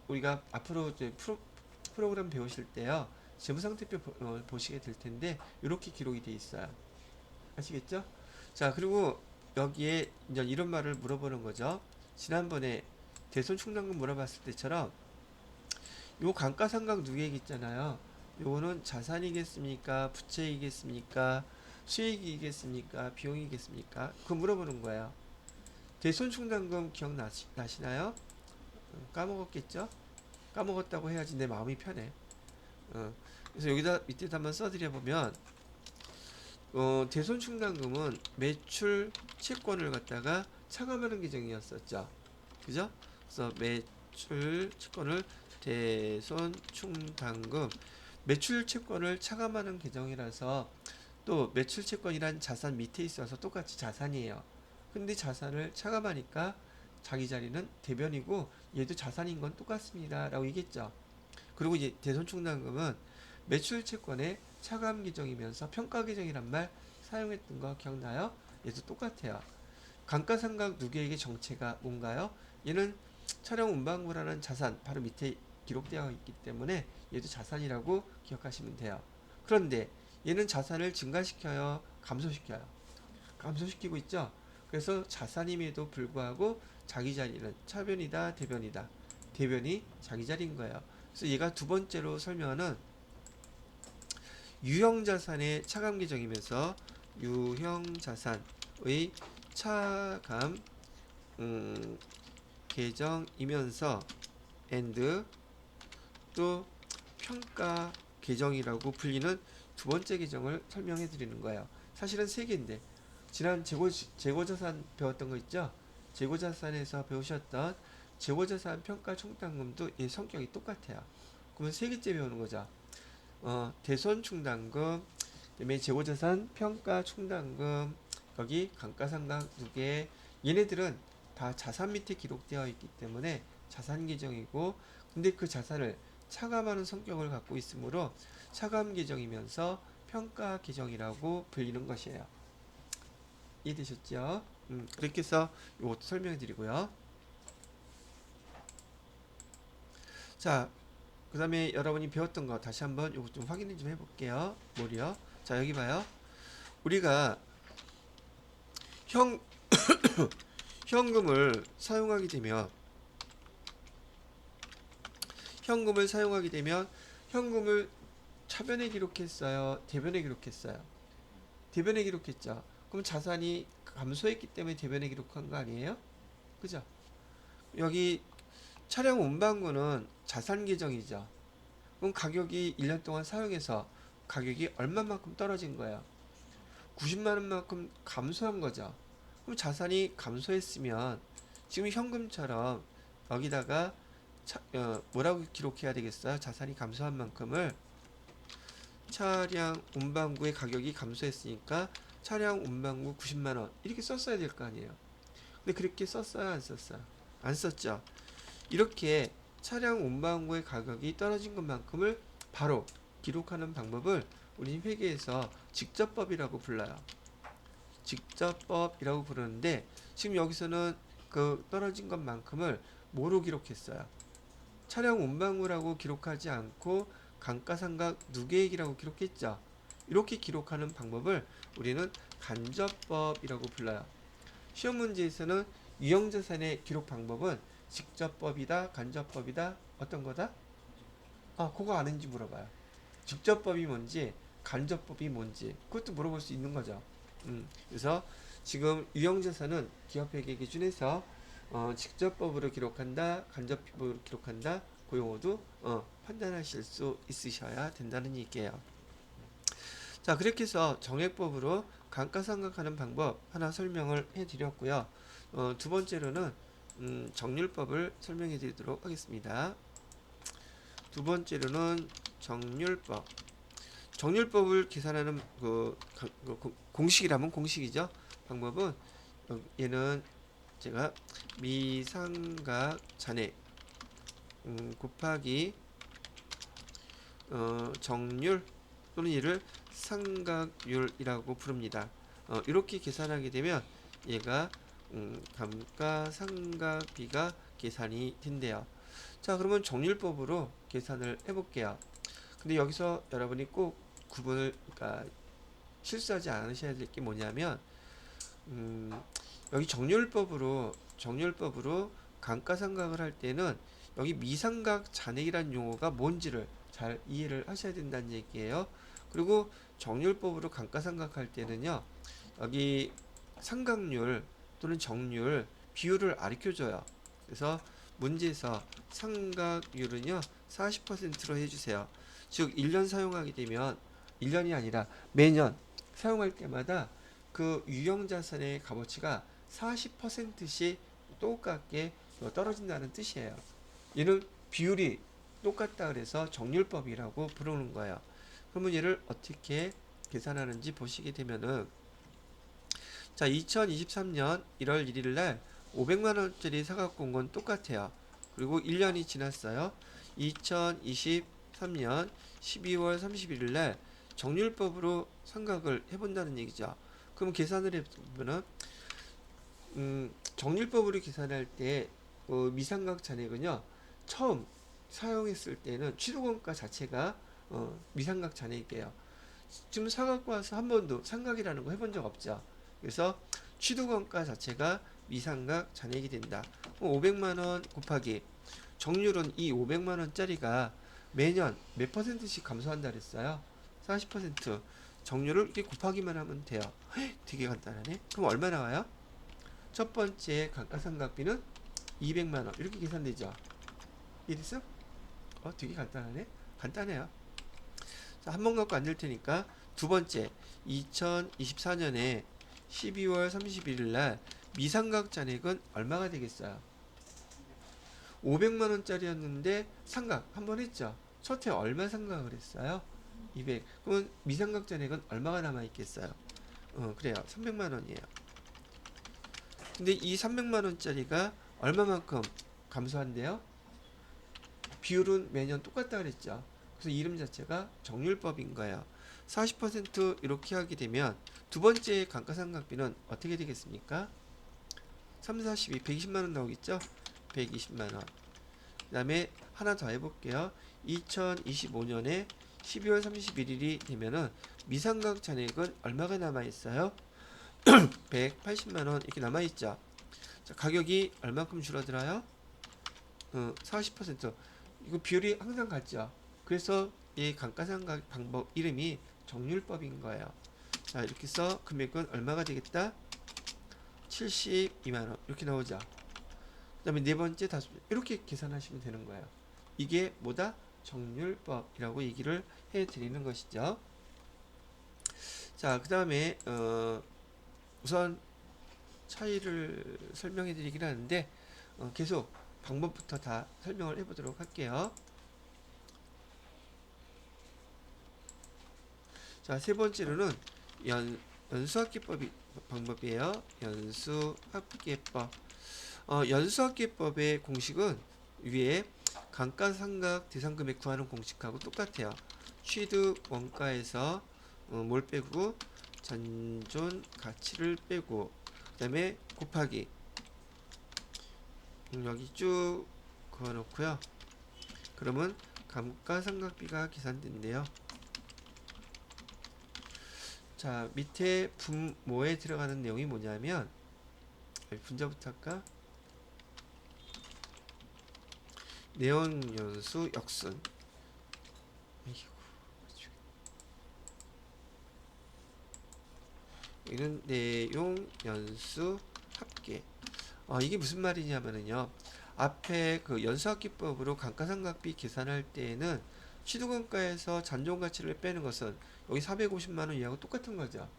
우리가 앞으로 이제 프로그램 배우실 때요. 재무상태표 보시게 될 텐데 이렇게 기록이 돼 있어요. 아시겠죠? 자, 그리고 여기에 이제 이런 말을 물어보는 거죠. 지난번에 대손충당금 물어봤을 때처럼 요 감가상각 누계액 있잖아요. 요거는 자산이겠습니까? 부채이겠습니까? 수익이겠습니까? 비용이겠습니까? 그거 물어보는 거예요. 대손충당금 기억나시나요? 까먹었겠죠? 까먹었다고 해야지 내 마음이 편해. 그래서 여기다 밑에다 한번 써드려 보면 대손충당금은 매출 채권을 갖다가 차감하는 계정이었었죠. 그죠? 그래서 매출 채권을 대손충당금 매출 채권을 차감하는 계정이라서 또 매출 채권이란 자산 밑에 있어서 똑같이 자산이에요. 근데 자산을 차감하니까 자기 자리는 대변이고 얘도 자산인 건 똑같습니다 라고 얘기했죠. 그리고 이제 대손충당금은 매출 채권의 차감 계정이면서 평가 계정이란 말 사용했던 거 기억나요? 얘도 똑같아요. 감가상각 누계액의 정체가 뭔가요? 얘는 차량 운반구라는 자산 바로 밑에 기록되어 있기 때문에 얘도 자산이라고 기억하시면 돼요. 그런데 얘는 자산을 증가시켜요? 감소시켜요? 감소시키고 있죠? 그래서 자산임에도 불구하고 자기 자리는 차변이다, 대변이다. 대변이 자기 자리인 거예요. 그래서 얘가 두 번째로 설명하는 유형자산의 차감 계정이면서 유형자산의 차감 계정이면서 and 또 평가 계정이라고 불리는 두 번째 계정을 설명해 드리는 거예요. 사실은 세 개인데 지난 재고자산 배웠던 거 있죠? 재고자산에서 배우셨던 재고자산 평가 총당금도 이 성격이 똑같아요. 그러면 세 개째 배우는 거죠. 대손충당금, 그다음에 재고자산 평가 총당금, 거기 감가상각 누계 얘네들은 다 자산 밑에 기록되어 있기 때문에 자산 계정이고 근데 그 자산을 차감하는 성격을 갖고 있으므로 차감 계정이면서 평가 계정이라고 불리는 것이에요. 이해되셨죠? 그렇게 해서 이것도 설명해 드리고요. 자, 그 다음에 여러분이 배웠던 거 다시 한번 요거 좀 확인을 좀 해볼게요. 뭐요? 자, 여기 봐요. 우리가 현 현금을 사용하게 되면 현금을 차변에 기록했어요, 대변에 기록했어요? 대변에 기록했죠. 그럼 자산이 감소했기 때문에 대변에 기록한 거 아니에요? 그죠? 여기 차량 운반구는 자산 계정이죠. 그럼 가격이 1년 동안 사용해서 가격이 얼마만큼 떨어진 거예요? 90만 원만큼 감소한 거죠. 그럼 자산이 감소했으면 지금 현금처럼 여기다가 뭐라고 기록해야 되겠어요? 자산이 감소한 만큼을 차량 운반구의 가격이 감소했으니까 차량 운반구 90만 원 이렇게 썼어야 될 거 아니에요. 근데 그렇게 썼어요, 안 썼어요? 안 썼죠. 이렇게 차량 운반구의 가격이 떨어진 것만큼을 바로 기록하는 방법을 우리 회계에서 직접법이라고 불러요. 직접법이라고 부르는데 지금 여기서는 그 떨어진 것만큼을 뭐로 기록했어요? 차량 운반구라고 기록하지 않고 감가상각 누계액이라고 기록했죠. 이렇게 기록하는 방법을 우리는 간접법이라고 불러요. 시험 문제에서는 유형자산의 기록 방법은 직접법이다, 간접법이다, 어떤 거다? 그거 아는지 물어봐요. 직접법이 뭔지, 간접법이 뭔지, 그것도 물어볼 수 있는 거죠. 그래서 지금 유형자산은 기업회계 기준에서 직접법으로 기록한다, 간접법으로 기록한다, 그 용어도 판단하실 수 있으셔야 된다는 얘기예요. 자, 그렇게 해서 정액법으로 감가상각하는 방법 하나 설명을 해드렸고요. 두 번째로는 정률법을 설명해 드리도록 하겠습니다. 두 번째로는 정률법. 정률법을 계산하는 공식이라면 공식이죠. 방법은 얘는 제가 미상각 잔액 곱하기 정률 또는 이를 상각률이라고 부릅니다. 이렇게 계산하게 되면 얘가 감가상각비가 계산이 된대요. 자, 그러면 정률법으로 계산을 해볼게요. 근데 여기서 여러분이 꼭 구분을, 그러니까 실수하지 않으셔야 될 게 뭐냐면 여기 정률법으로 감가상각을 할 때는 여기 미상각 잔액이란 용어가 뭔지를 잘 이해를 하셔야 된다는 얘기예요. 그리고 정률법으로 감가상각할 때는요, 여기 상각률 또는 정률 비율을 가르쳐줘요. 그래서 문제에서 상각률은요 40%로 해주세요. 즉 1년 사용하게 되면 1년이 아니라 매년 사용할 때마다 그 유형자산의 값어치가 40%씩 똑같게 떨어진다는 뜻이에요. 얘는 비율이 똑같다 그래서 정률법이라고 부르는 거예요. 그러면 얘를 어떻게 계산하는지 보시게 되면은, 자, 2023년 1월 1일 날 500만원짜리 사갖고 온 건 똑같아요. 그리고 1년이 지났어요. 2023년 12월 31일 날 정률법으로 상각을 해본다는 얘기죠. 그럼 계산을 해보면 정률법으로 계산할 때 미상각 잔액은요, 처음 사용했을 때는 취득원가 자체가 미상각 잔액이에요. 지금 사갖고 와서 한 번도 상각이라는 거 해본 적 없죠. 그래서 취득원가 자체가 미상각 잔액이 된다. 500만원 곱하기 정률은 이 500만원짜리가 매년 몇 %씩 감소한다 그랬어요? 40%. 정률을 이렇게 곱하기만 하면 돼요. 되게 간단하네. 그럼 얼마 나와요? 첫 번째 감가상각비는 200만원 이렇게 계산되죠. 이해됐어? 되게 간단하네. 간단해요. 자, 한 번 갖고 안 될 테니까 두 번째 2024년에 12월 31일 날 미상각 잔액은 얼마가 되겠어요? 500만원짜리였는데 상각 한 번 했죠. 첫 해 얼마 상각을 했어요? 200. 그러면 미상각 잔액은 얼마가 남아있겠어요? 그래요. 300만원이에요. 근데 이 300만원짜리가 얼마만큼 감소한대요? 비율은 매년 똑같다 그랬죠. 그래서 이름 자체가 정률법인 거예요. 40% 이렇게 하게 되면 두 번째 감가상각비는 어떻게 되겠습니까? 3, 42, 120만원 나오겠죠? 120만원. 그 다음에 하나 더 해볼게요. 2025년에 12월 31일이 되면은 미상각 잔액은 얼마가 남아 있어요? 180만 원 이렇게 남아 있죠. 자, 가격이 얼만큼 줄어들어요? 40%. 이거 비율이 항상 같죠. 그래서 이 감가상각 방법 이름이 정률법인 거예요. 자, 이렇게 해서 금액은 얼마가 되겠다? 72만 원 이렇게 나오죠. 그다음에 네 번째, 다섯 번째 이렇게 계산하시면 되는 거예요. 이게 뭐다? 정률법이라고 얘기를 해드리는 것이죠. 자, 그다음에 우선 차이를 설명해 드리긴 하는데 계속 방법부터 다 설명을 해보도록 할게요. 자, 세 번째로는 연수합계법이 방법이에요. 연수합계법. 연수합계법의 공식은 위에 감가상각 대상금액 구하는 공식하고 똑같아요. 취득 원가에서 뭘 빼고 잔존 가치를 빼고 그다음에 곱하기 여기 쭉 그어놓고요. 그러면 감가상각비가 계산된대요. 자, 밑에 분모에 들어가는 내용이 뭐냐면 분자부터 할까? 내용연수 역순. 이는 내용연수 합계. 이게 무슨 말이냐면요. 앞에 그 연수합계법으로 감가상각비 계산할 때에는 취득원가에서 잔존가치를 빼는 것은 여기 450만원 이하고 똑같은 거죠.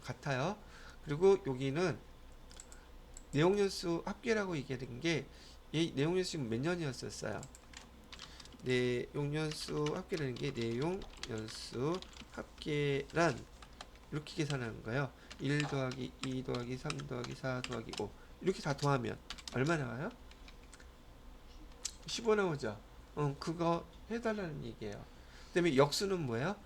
같아요. 그리고 여기는 내용연수 합계라고 얘기하는 게 이 내용연수 몇 년이었었어요? 내용연수 합계라는 게 내용연수 합계란 이렇게 계산하는 거예요. 1 더하기 2 더하기 3 더하기 4 더하기 5 이렇게 다 더하면 얼마 나와요? 15 나오죠. 그거 해달라는 얘기예요. 그 다음에 역수는 뭐예요?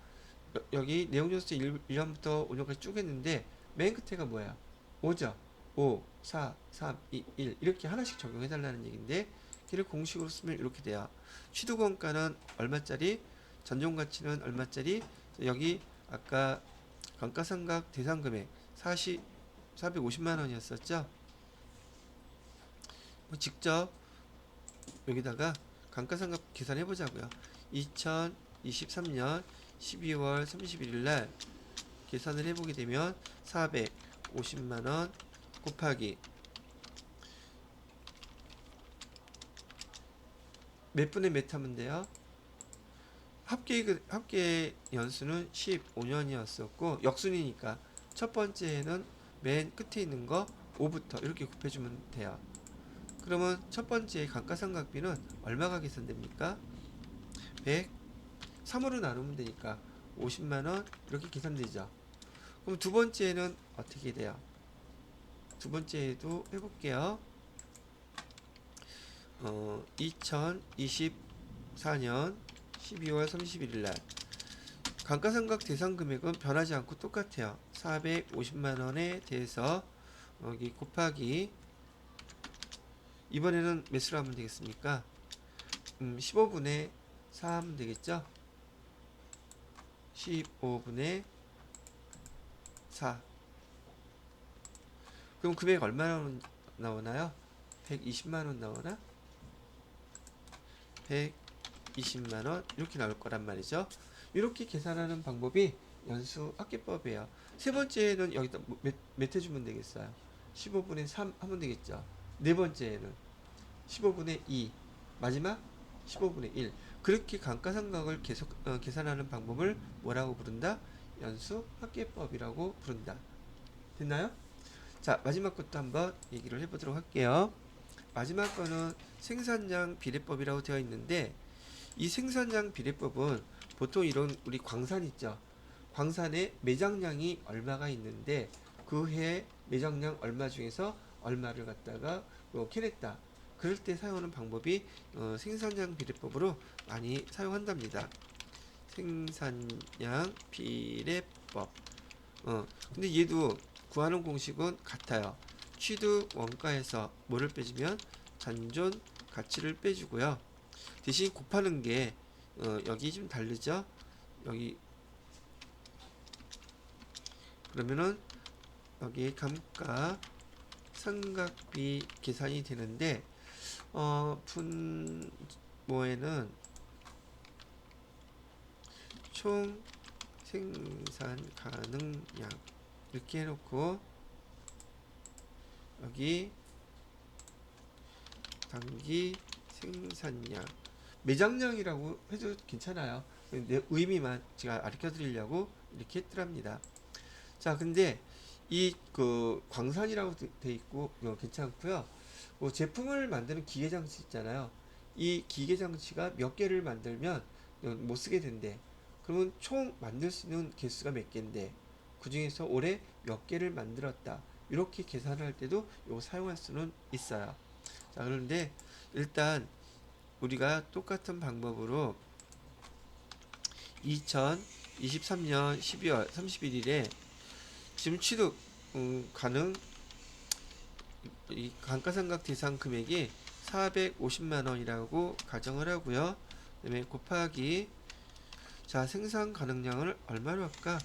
여기 내용연수 1년부터 5년까지 쭉 했는데 맨 끝에가 뭐야? 5죠. 5, 4, 3, 2, 1 이렇게 하나씩 적용해달라는 얘기인데 걔를 공식으로 쓰면 이렇게 돼요. 취득원가는 얼마짜리? 잔존가치는 얼마짜리? 여기 아까 감가상각 대상금액 450만 원이었었죠? 직접 여기다가 감가상각 계산해 보자고요. 2023년 12월 31일 날 계산을 해보게 되면 450만 원 곱하기 몇 분의 몇 하면 돼요? 합계 연수는 15년이었었고 역순이니까 첫 번째는 맨 끝에 있는 거 5부터 이렇게 곱해주면 돼요. 그러면 첫 번째 감가상각비는 얼마가 계산됩니까? 103으로 나누면 되니까 50만원 이렇게 계산되죠. 그럼 두 번째는 어떻게 돼요? 두 번째도 해볼게요. 2024년 12월 31일 날 감가상각 대상 금액은 변하지 않고 똑같아요. 450만원에 대해서 여기 곱하기 이번에는 몇으로 하면 되겠습니까? 15분의 4 하면 되겠죠? 15분의 4 그럼 금액 얼마나 나오나요? 120만원 나오나? 120만원 이렇게 나올 거란 말이죠. 이렇게 계산하는 방법이 연수합계법이에요. 세 번째는 여기다 몇 해주면 되겠어요? 15분의 3 하면 되겠죠. 네 번째는 15분의 2 마지막 15분의 1 그렇게 감가상각을 계속 계산하는 방법을 뭐라고 부른다? 연수합계법이라고 부른다. 됐나요? 자, 마지막 것도 한번 얘기를 해보도록 할게요. 마지막 거는 생산량 비례법이라고 되어 있는데 이 생산량 비례법은 보통 이런 우리 광산 있죠. 광산에 매장량이 얼마가 있는데 그 해 매장량 얼마 중에서 얼마를 갖다가 캐냈다. 그럴 때 사용하는 방법이 생산량 비례법으로 많이 사용한답니다. 생산량 비례법. 근데 얘도 구하는 공식은 같아요. 취득 원가에서 뭐를 빼주면 잔존 가치를 빼주고요. 대신 곱하는 게 여기 좀 다르죠? 여기 그러면은 여기 감가 상각비 계산이 되는데 분모에는 총 생산 가능량 이렇게 해놓고 여기 단기 생산량 매장량이라고 해도 괜찮아요. 근데 의미만 제가 가르쳐 드리려고 이렇게 했더랍니다. 자, 근데 이 그 광산이라고 돼 있고 괜찮고요. 제품을 만드는 기계 장치 있잖아요. 이 기계 장치가 몇 개를 만들면 못 쓰게 된대. 그러면 총 만들 수 있는 개수가 몇 개인데 그 중에서 올해 몇 개를 만들었다. 이렇게 계산을 할 때도 이거 사용할 수는 있어요. 자, 그런데 일단 우리가 똑같은 방법으로 2023년 12월 31일에 지금 취득 가능 이 감가상각 대상 금액이 450만원이라고 가정을 하고요. 그 다음에 곱하기 자 생산 가능량을 얼마로 할까?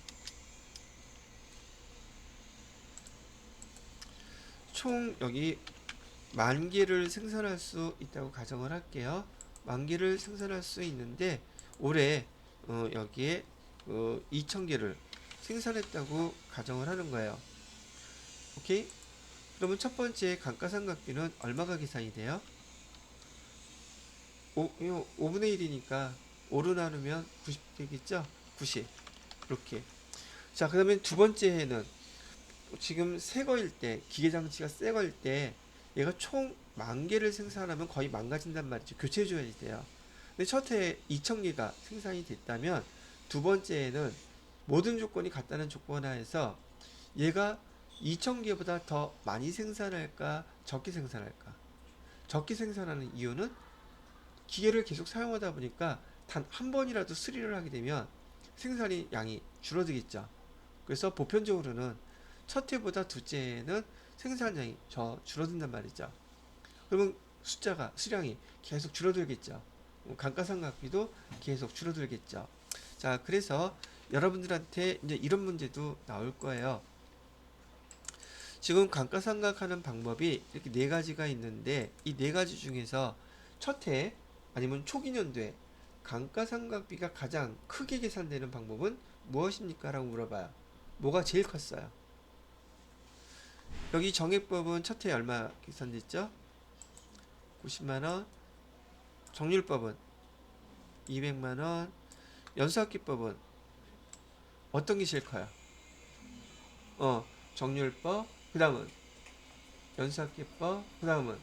총 여기 10,000개를 생산할 수 있다고 가정을 할게요. 10,000개를 생산할 수 있는데 올해 여기에 2,000개를 생산했다고 가정을 하는 거예요. 오케이? 그러면 첫 번째 감가상각비는 얼마가 계산이 돼요? 5분의 1이니까 5로 나누면 90 되겠죠? 90 이렇게. 자, 그러면 두 번째에는 지금 새 거일 때 기계장치가 새 거일 때 얘가 총 10,000개를 생산하면 거의 망가진단 말이죠. 교체해 줘야 돼요. 근데 첫 해에 2,000개가 생산이 됐다면 두 번째에는 모든 조건이 같다는 조건 하에서 얘가 2,000개보다 더 많이 생산할까 적게 생산할까? 적게 생산하는 이유는 기계를 계속 사용하다 보니까 단 한 번이라도 수리를 하게 되면 생산이 양이 줄어들겠죠. 그래서 보편적으로는 첫 해보다 둘째 해에는 생산량이 줄어든단 말이죠. 그러면 숫자가 수량이 계속 줄어들겠죠. 감가상각비도 계속 줄어들겠죠. 자, 그래서 여러분들한테 이제 이런 문제도 나올 거예요. 지금 감가상각하는 방법이 이렇게 네 가지가 있는데 이 네 가지 중에서 첫 해 아니면 초기 년도에 감가상각비가 가장 크게 계산되는 방법은 무엇입니까? 라고 물어봐요. 뭐가 제일 컸어요? 여기 정액법은 첫 해 얼마 계산됐죠? 90만원. 정률법은 200만원. 연수학기법은 어떤 게 제일 커요? 정률법. 그 다음은 연수학기법. 그 다음은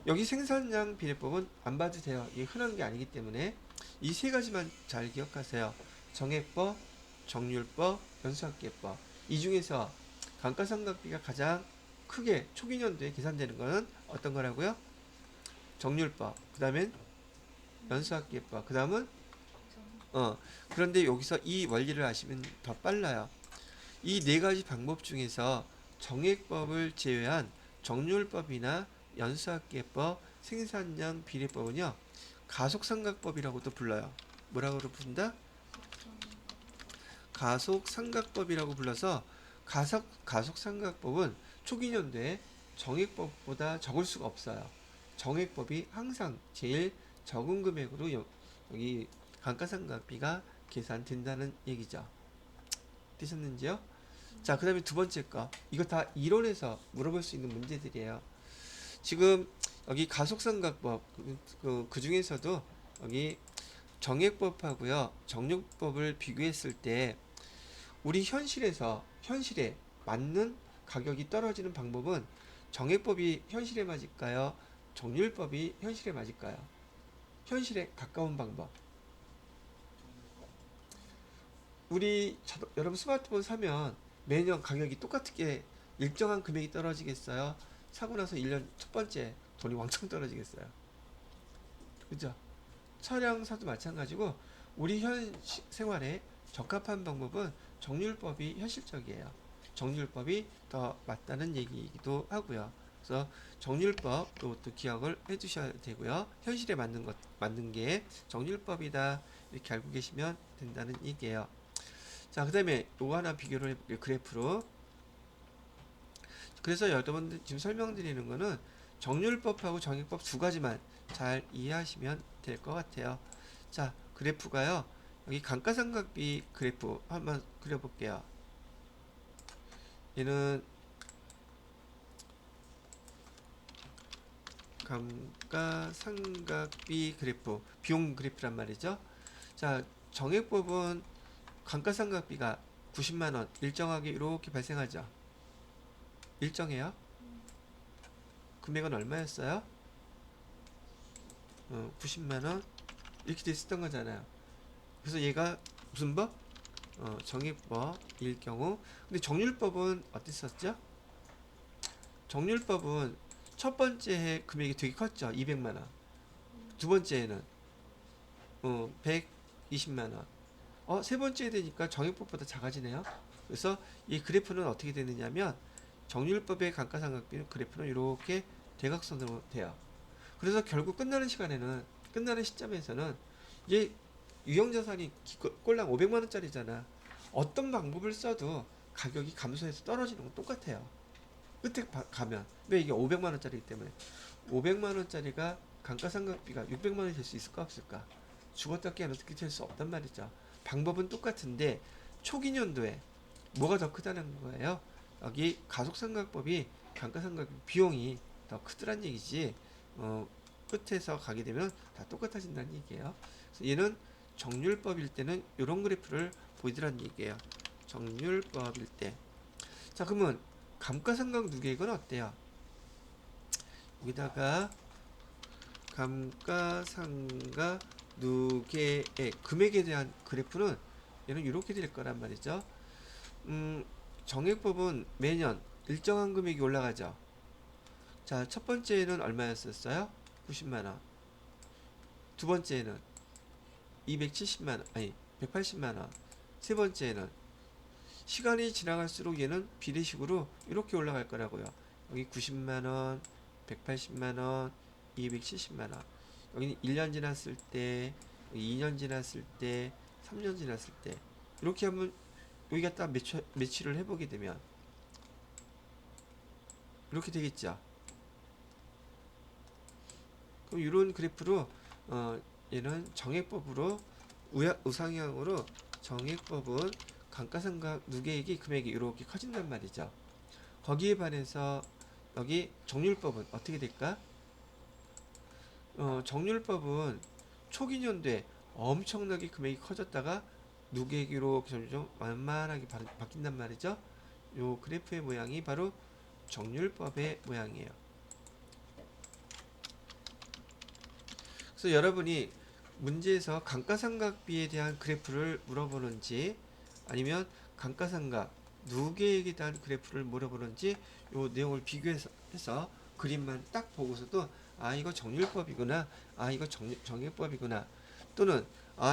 여기 생산량 비례법은 안 봐도 돼요. 이게 흔한 게 아니기 때문에 이 세 가지만 잘 기억하세요. 정액법, 정률법, 연수학계법. 이 중에서 감가상각비가 가장 크게 초기 년도에 계산되는 것은 어떤 거라고요? 정률법. 그 다음엔 연수학계법. 그 다음은 그런데 여기서 이 원리를 아시면 더 빨라요. 이 네 가지 방법 중에서 정액법을 제외한 정률법이나 연수학계법, 생산량 비례법은요 가속상각법이라고도 불러요. 뭐라고 부른다? 가속상각법이라고 불러서 가속상각법은 초기 년도에 정액법보다 적을 수가 없어요. 정액법이 항상 제일 적은 금액으로 여기 감가상각비가 계산된다는 얘기죠. 되셨는지요? 자, 그 다음에 두 번째 거. 이거 다 이론에서 물어볼 수 있는 문제들이에요. 지금 여기 가속상각법 그 중에서도 여기 정액법하고요 정률법을 비교했을 때 우리 현실에 맞는 가격이 떨어지는 방법은 정액법이 현실에 맞을까요? 정률법이 현실에 맞을까요? 현실에 가까운 방법. 여러분 스마트폰 사면 매년 가격이 똑같게 일정한 금액이 떨어지겠어요? 사고 나서 1년 첫 번째 돈이 왕창 떨어지겠어요? 그죠? 차량사도 마찬가지고 우리 생활에 적합한 방법은 정률법이 현실적이에요. 정률법이 더 맞다는 얘기이기도 하고요. 그래서 정률법 이것도 기억을 해주셔야 되고요. 현실에 맞는 게 정률법이다 이렇게 알고 계시면 된다는 얘기예요. 자, 그 다음에 요거 하나 비교를 해볼게요. 그래프로. 그래서 여러분들 지금 설명드리는 거는 정률법하고 정액법 두 가지만 잘 이해하시면 될 것 같아요. 자, 그래프가요. 여기 감가상각비 그래프 한번 그려볼게요. 얘는 감가상각비 그래프, 비용 그래프란 말이죠. 자, 정액법은 감가상각비가 90만원 일정하게 이렇게 발생하죠. 일정해요. 금액은 얼마였어요? 90만원 이렇게 돼 있었던 거잖아요. 그래서 얘가 무슨 법? 정액법일 경우. 근데 정률법은 어땠었죠? 정률법은 첫 번째 해 금액이 되게 컸죠. 200만원. 두 번째에는 120만원. 세 번째 되니까 정액법보다 작아지네요. 그래서 이 그래프는 어떻게 되느냐면 정률법의 감가상각비 그래프는 이렇게 대각선으로 돼요. 그래서 결국 끝나는 시점에서는 이제 유형자산이 꼴랑 500만원짜리잖아. 어떤 방법을 써도 가격이 감소해서 떨어지는 건 똑같아요. 끝에 가면. 왜? 이게 500만원짜리이기 때문에. 500만원짜리가 감가상각비가 600만원이 될 수 있을까 없을까? 죽었다 깨어나 어떻게 될 수 없단 말이죠. 방법은 똑같은데 초기 년도에 뭐가 더 크다는 거예요? 여기 가속상각법이 감가상각 비용이 더 크더란 얘기지. 끝에서 가게 되면 다 똑같아진다는 얘기예요. 그래서 얘는 정률법일 때는 이런 그래프를 보이더란 얘기예요. 정률법일 때. 자, 그러면 감가상각 누계액은 어때요? 여기다가 감가상각 누계액 금액에 대한 그래프는 얘는 이렇게 될 거란 말이죠. 정액법은 매년 일정한 금액이 올라가죠. 자, 첫 번째는 얼마였었어요? 90만원. 두 번째는 270만원, 아니, 180만원. 세 번째는 시간이 지나갈수록 얘는 비례식으로 이렇게 올라갈 거라고요. 여기 90만원, 180만원, 270만원. 여기는 1년 지났을 때, 2년 지났을 때, 3년 지났을 때. 이렇게 하면 여기가 딱 매치를 해보게 되면 이렇게 되겠죠. 그럼 이런 그래프로 얘는 정액법으로 우상향으로 정액법은 감가상각 누계액이 금액이 이렇게 커진단 말이죠. 거기에 반해서 여기 정률법은 어떻게 될까? 정률법은 초기 년도에 엄청나게 금액이 커졌다가 누계액이 이렇게 점점 완만하게 바뀐단 말이죠. 요 그래프의 모양이 바로 정률법의 모양이에요. 그래서 여러분이 문제에서 감가상각비에 대한 그래프를 물어보는지 아니면 감가상각 누계액에 대한 그래프를 물어보는지 요 내용을 비교해서 그림만 딱 보고서도 이거 정률법이구나, 이거 정액법이구나, 또는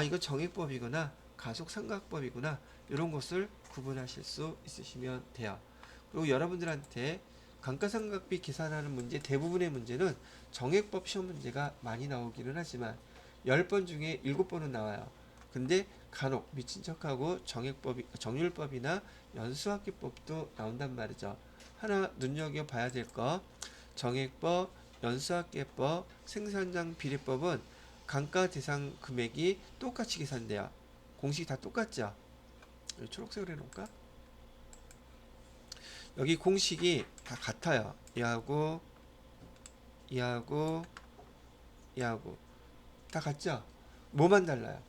이거 정액법이구나, 가속상각법이구나, 이런 것을 구분하실 수 있으시면 돼요. 그리고 여러분들한테 감가상각비 계산하는 문제 대부분의 문제는 정액법 시험 문제가 많이 나오기는 하지만 10번 중에 7번은 나와요. 근데 간혹 미친 척하고 정률법이나 연수학기법도 나온단 말이죠. 하나 눈여겨봐야 될 거, 정액법, 연수학계법, 생산장 비례법은 감가 대상 금액이 똑같이 계산돼요. 공식이 다 똑같죠. 초록색으로 해놓을까? 여기 공식이 다 같아요. 이하고 다 같죠? 뭐만 달라요?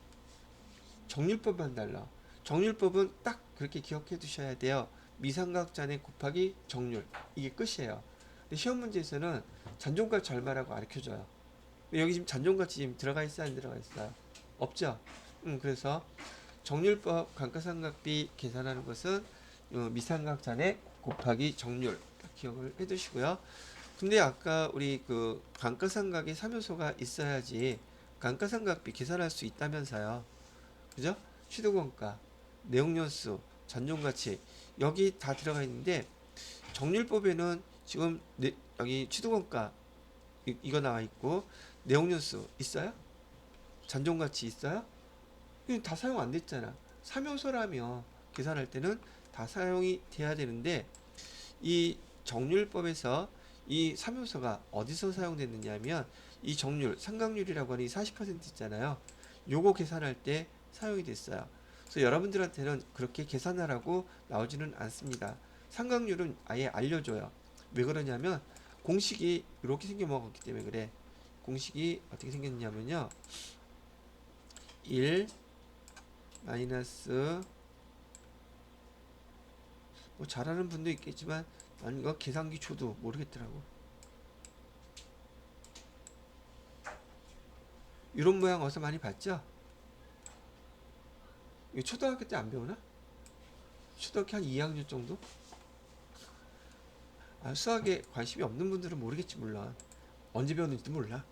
정률법만 달라. 정률법은 딱 그렇게 기억해 두셔야 돼요. 미삼각잔액 곱하기 정률. 이게 끝이에요. 근데 시험 문제에서는 잔존값 절말하고 가르쳐줘요. 여기 지금 잔존값이 지금 들어가 있어요? 안 들어가 있어요? 없죠? 그래서 정률법 감가상각비 계산하는 것은 미삼각잔액 곱하기 정률 기억을 해 두시고요. 근데 아까 우리 그 감가상각에 3요소가 있어야지 감가상각비 계산할 수 있다면서요. 그죠? 취득원가, 내용연수, 잔존가치 여기 다 들어가 있는데 정률법에는 지금 여기 취득원가 이거 나와 있고 내용연수 있어요? 잔존가치 있어요? 이거 다 사용 안 됐잖아. 3요소라며 계산할 때는 다 사용이 돼야 되는데 이 정률법에서 이 3요소가 어디서 사용됐느냐 하면 이 정률, 상각률이라고 하는 이 40% 있잖아요. 요거 계산할 때 사용이 됐어요. 그래서 여러분들한테는 그렇게 계산하라고 나오지는 않습니다. 상각률은 아예 알려줘요. 왜 그러냐면 공식이 이렇게 생겨 먹었기 때문에 그래. 공식이 어떻게 생겼냐면요. 1 마이너스 뭐 잘하는 분도 있겠지만 난 이거 계산기 줘도 모르겠더라고. 이런 모양 어디서 많이 봤죠? 이거 초등학교 때 안 배우나? 초등학교 한 2학년 정도? 수학에 관심이 없는 분들은 모르겠지 물론. 언제 배웠는지도 몰라.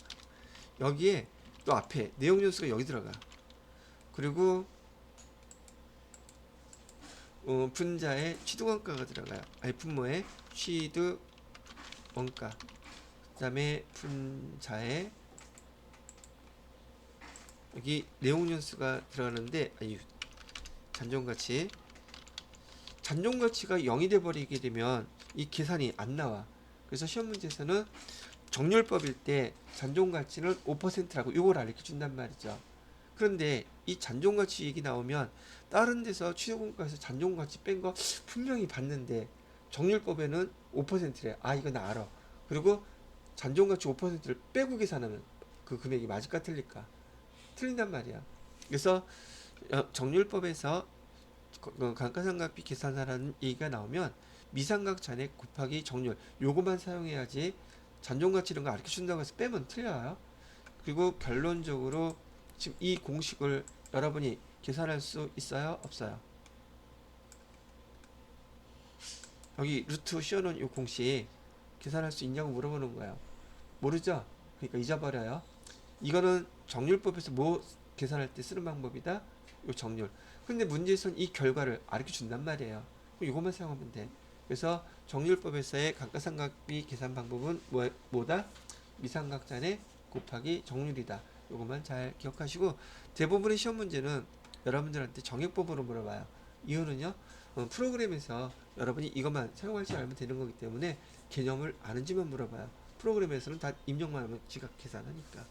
여기에 또 앞에 내용 연수가 여기 들어가. 그리고 분자에 취득원가가 들어가요. 아니 분모에 취득원가. 그 다음에 분자에 여기 내용 연수가 들어가는데 잔존가치. 잔존가치가 0이 돼버리게 되면 이 계산이 안 나와. 그래서 시험 문제에서는 정률법일 때 잔존가치는 5%라고 이걸 알려 준단 말이죠. 그런데 이 잔존가치 얘기 나오면 다른 데서 취득원가에서 잔존가치 뺀 거 분명히 봤는데 정률법에는 5%래. 이거 나 알아. 그리고 잔존가치 5%를 빼고 계산하면 그 금액이 맞을까 틀릴까? 틀린단 말이야. 그래서 정률법에서 감가상각비 계산하라는 얘기가 나오면 미상각 잔액 곱하기 정률 요거만 사용해야지 잔존가치 이런 거 가르쳐 준다고 해서 빼면 틀려요. 그리고 결론적으로 지금 이 공식을 여러분이 계산할 수 있어요? 없어요? 여기 루트 씌워놓은 이 공식 계산할 수 있냐고 물어보는 거예요. 모르죠? 그러니까 잊어버려요. 이거는 정률법에서 뭐 계산할 때 쓰는 방법이다? 요 정률. 근데 문제에서는 이 결과를 가르쳐 준단 말이에요. 이것만 사용하면 돼. 그래서 정률법에서의 감가상각비 계산 방법은 뭐다? 미상각잔액 곱하기 정률이다. 이것만 잘 기억하시고 대부분의 시험 문제는 여러분들한테 정액법으로 물어봐요. 이유는요. 프로그램에서 여러분이 이것만 사용할 줄 알면 되는 거기 때문에 개념을 아는지만 물어봐요. 프로그램에서는 다 입력만 하면 지각 계산하니까.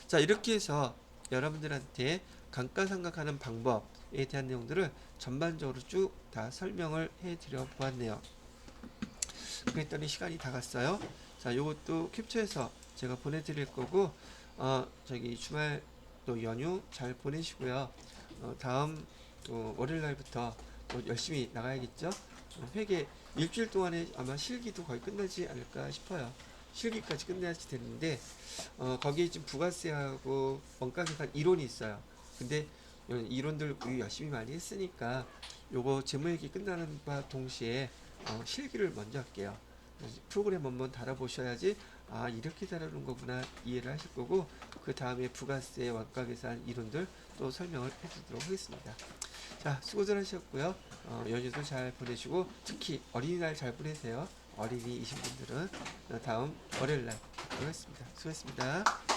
자, 이렇게 해서 여러분들한테 감가상각하는 방법에 대한 내용들을 전반적으로 쭉 다 설명을 해드려 보았네요. 그랬더니 시간이 다 갔어요. 자, 요것도 캡처해서 제가 보내드릴 거고, 저기 주말 또 연휴 잘 보내시고요. 다음 월요일 날부터 또 열심히 나가야겠죠. 회계 일주일 동안에 아마 실기도 거의 끝나지 않을까 싶어요. 실기까지 끝내야지 되는데 거기에 지금 부가세하고 원가계산 이론이 있어요. 근데 이론들 열심히 많이 했으니까 요거 재무회계 끝나는 바 동시에 실기를 먼저 할게요. 프로그램 한번 달아보셔야지 이렇게 다루는 거구나 이해를 하실 거고 그 다음에 부가세 원가계산 이론들 또 설명을 해드리도록 하겠습니다. 자, 수고들 하셨고요. 연휴도 잘 보내시고 특히 어린이날 잘 보내세요. 어린이이신 분들은 다음 월요일날 뵙도록 하겠습니다. 수고했습니다.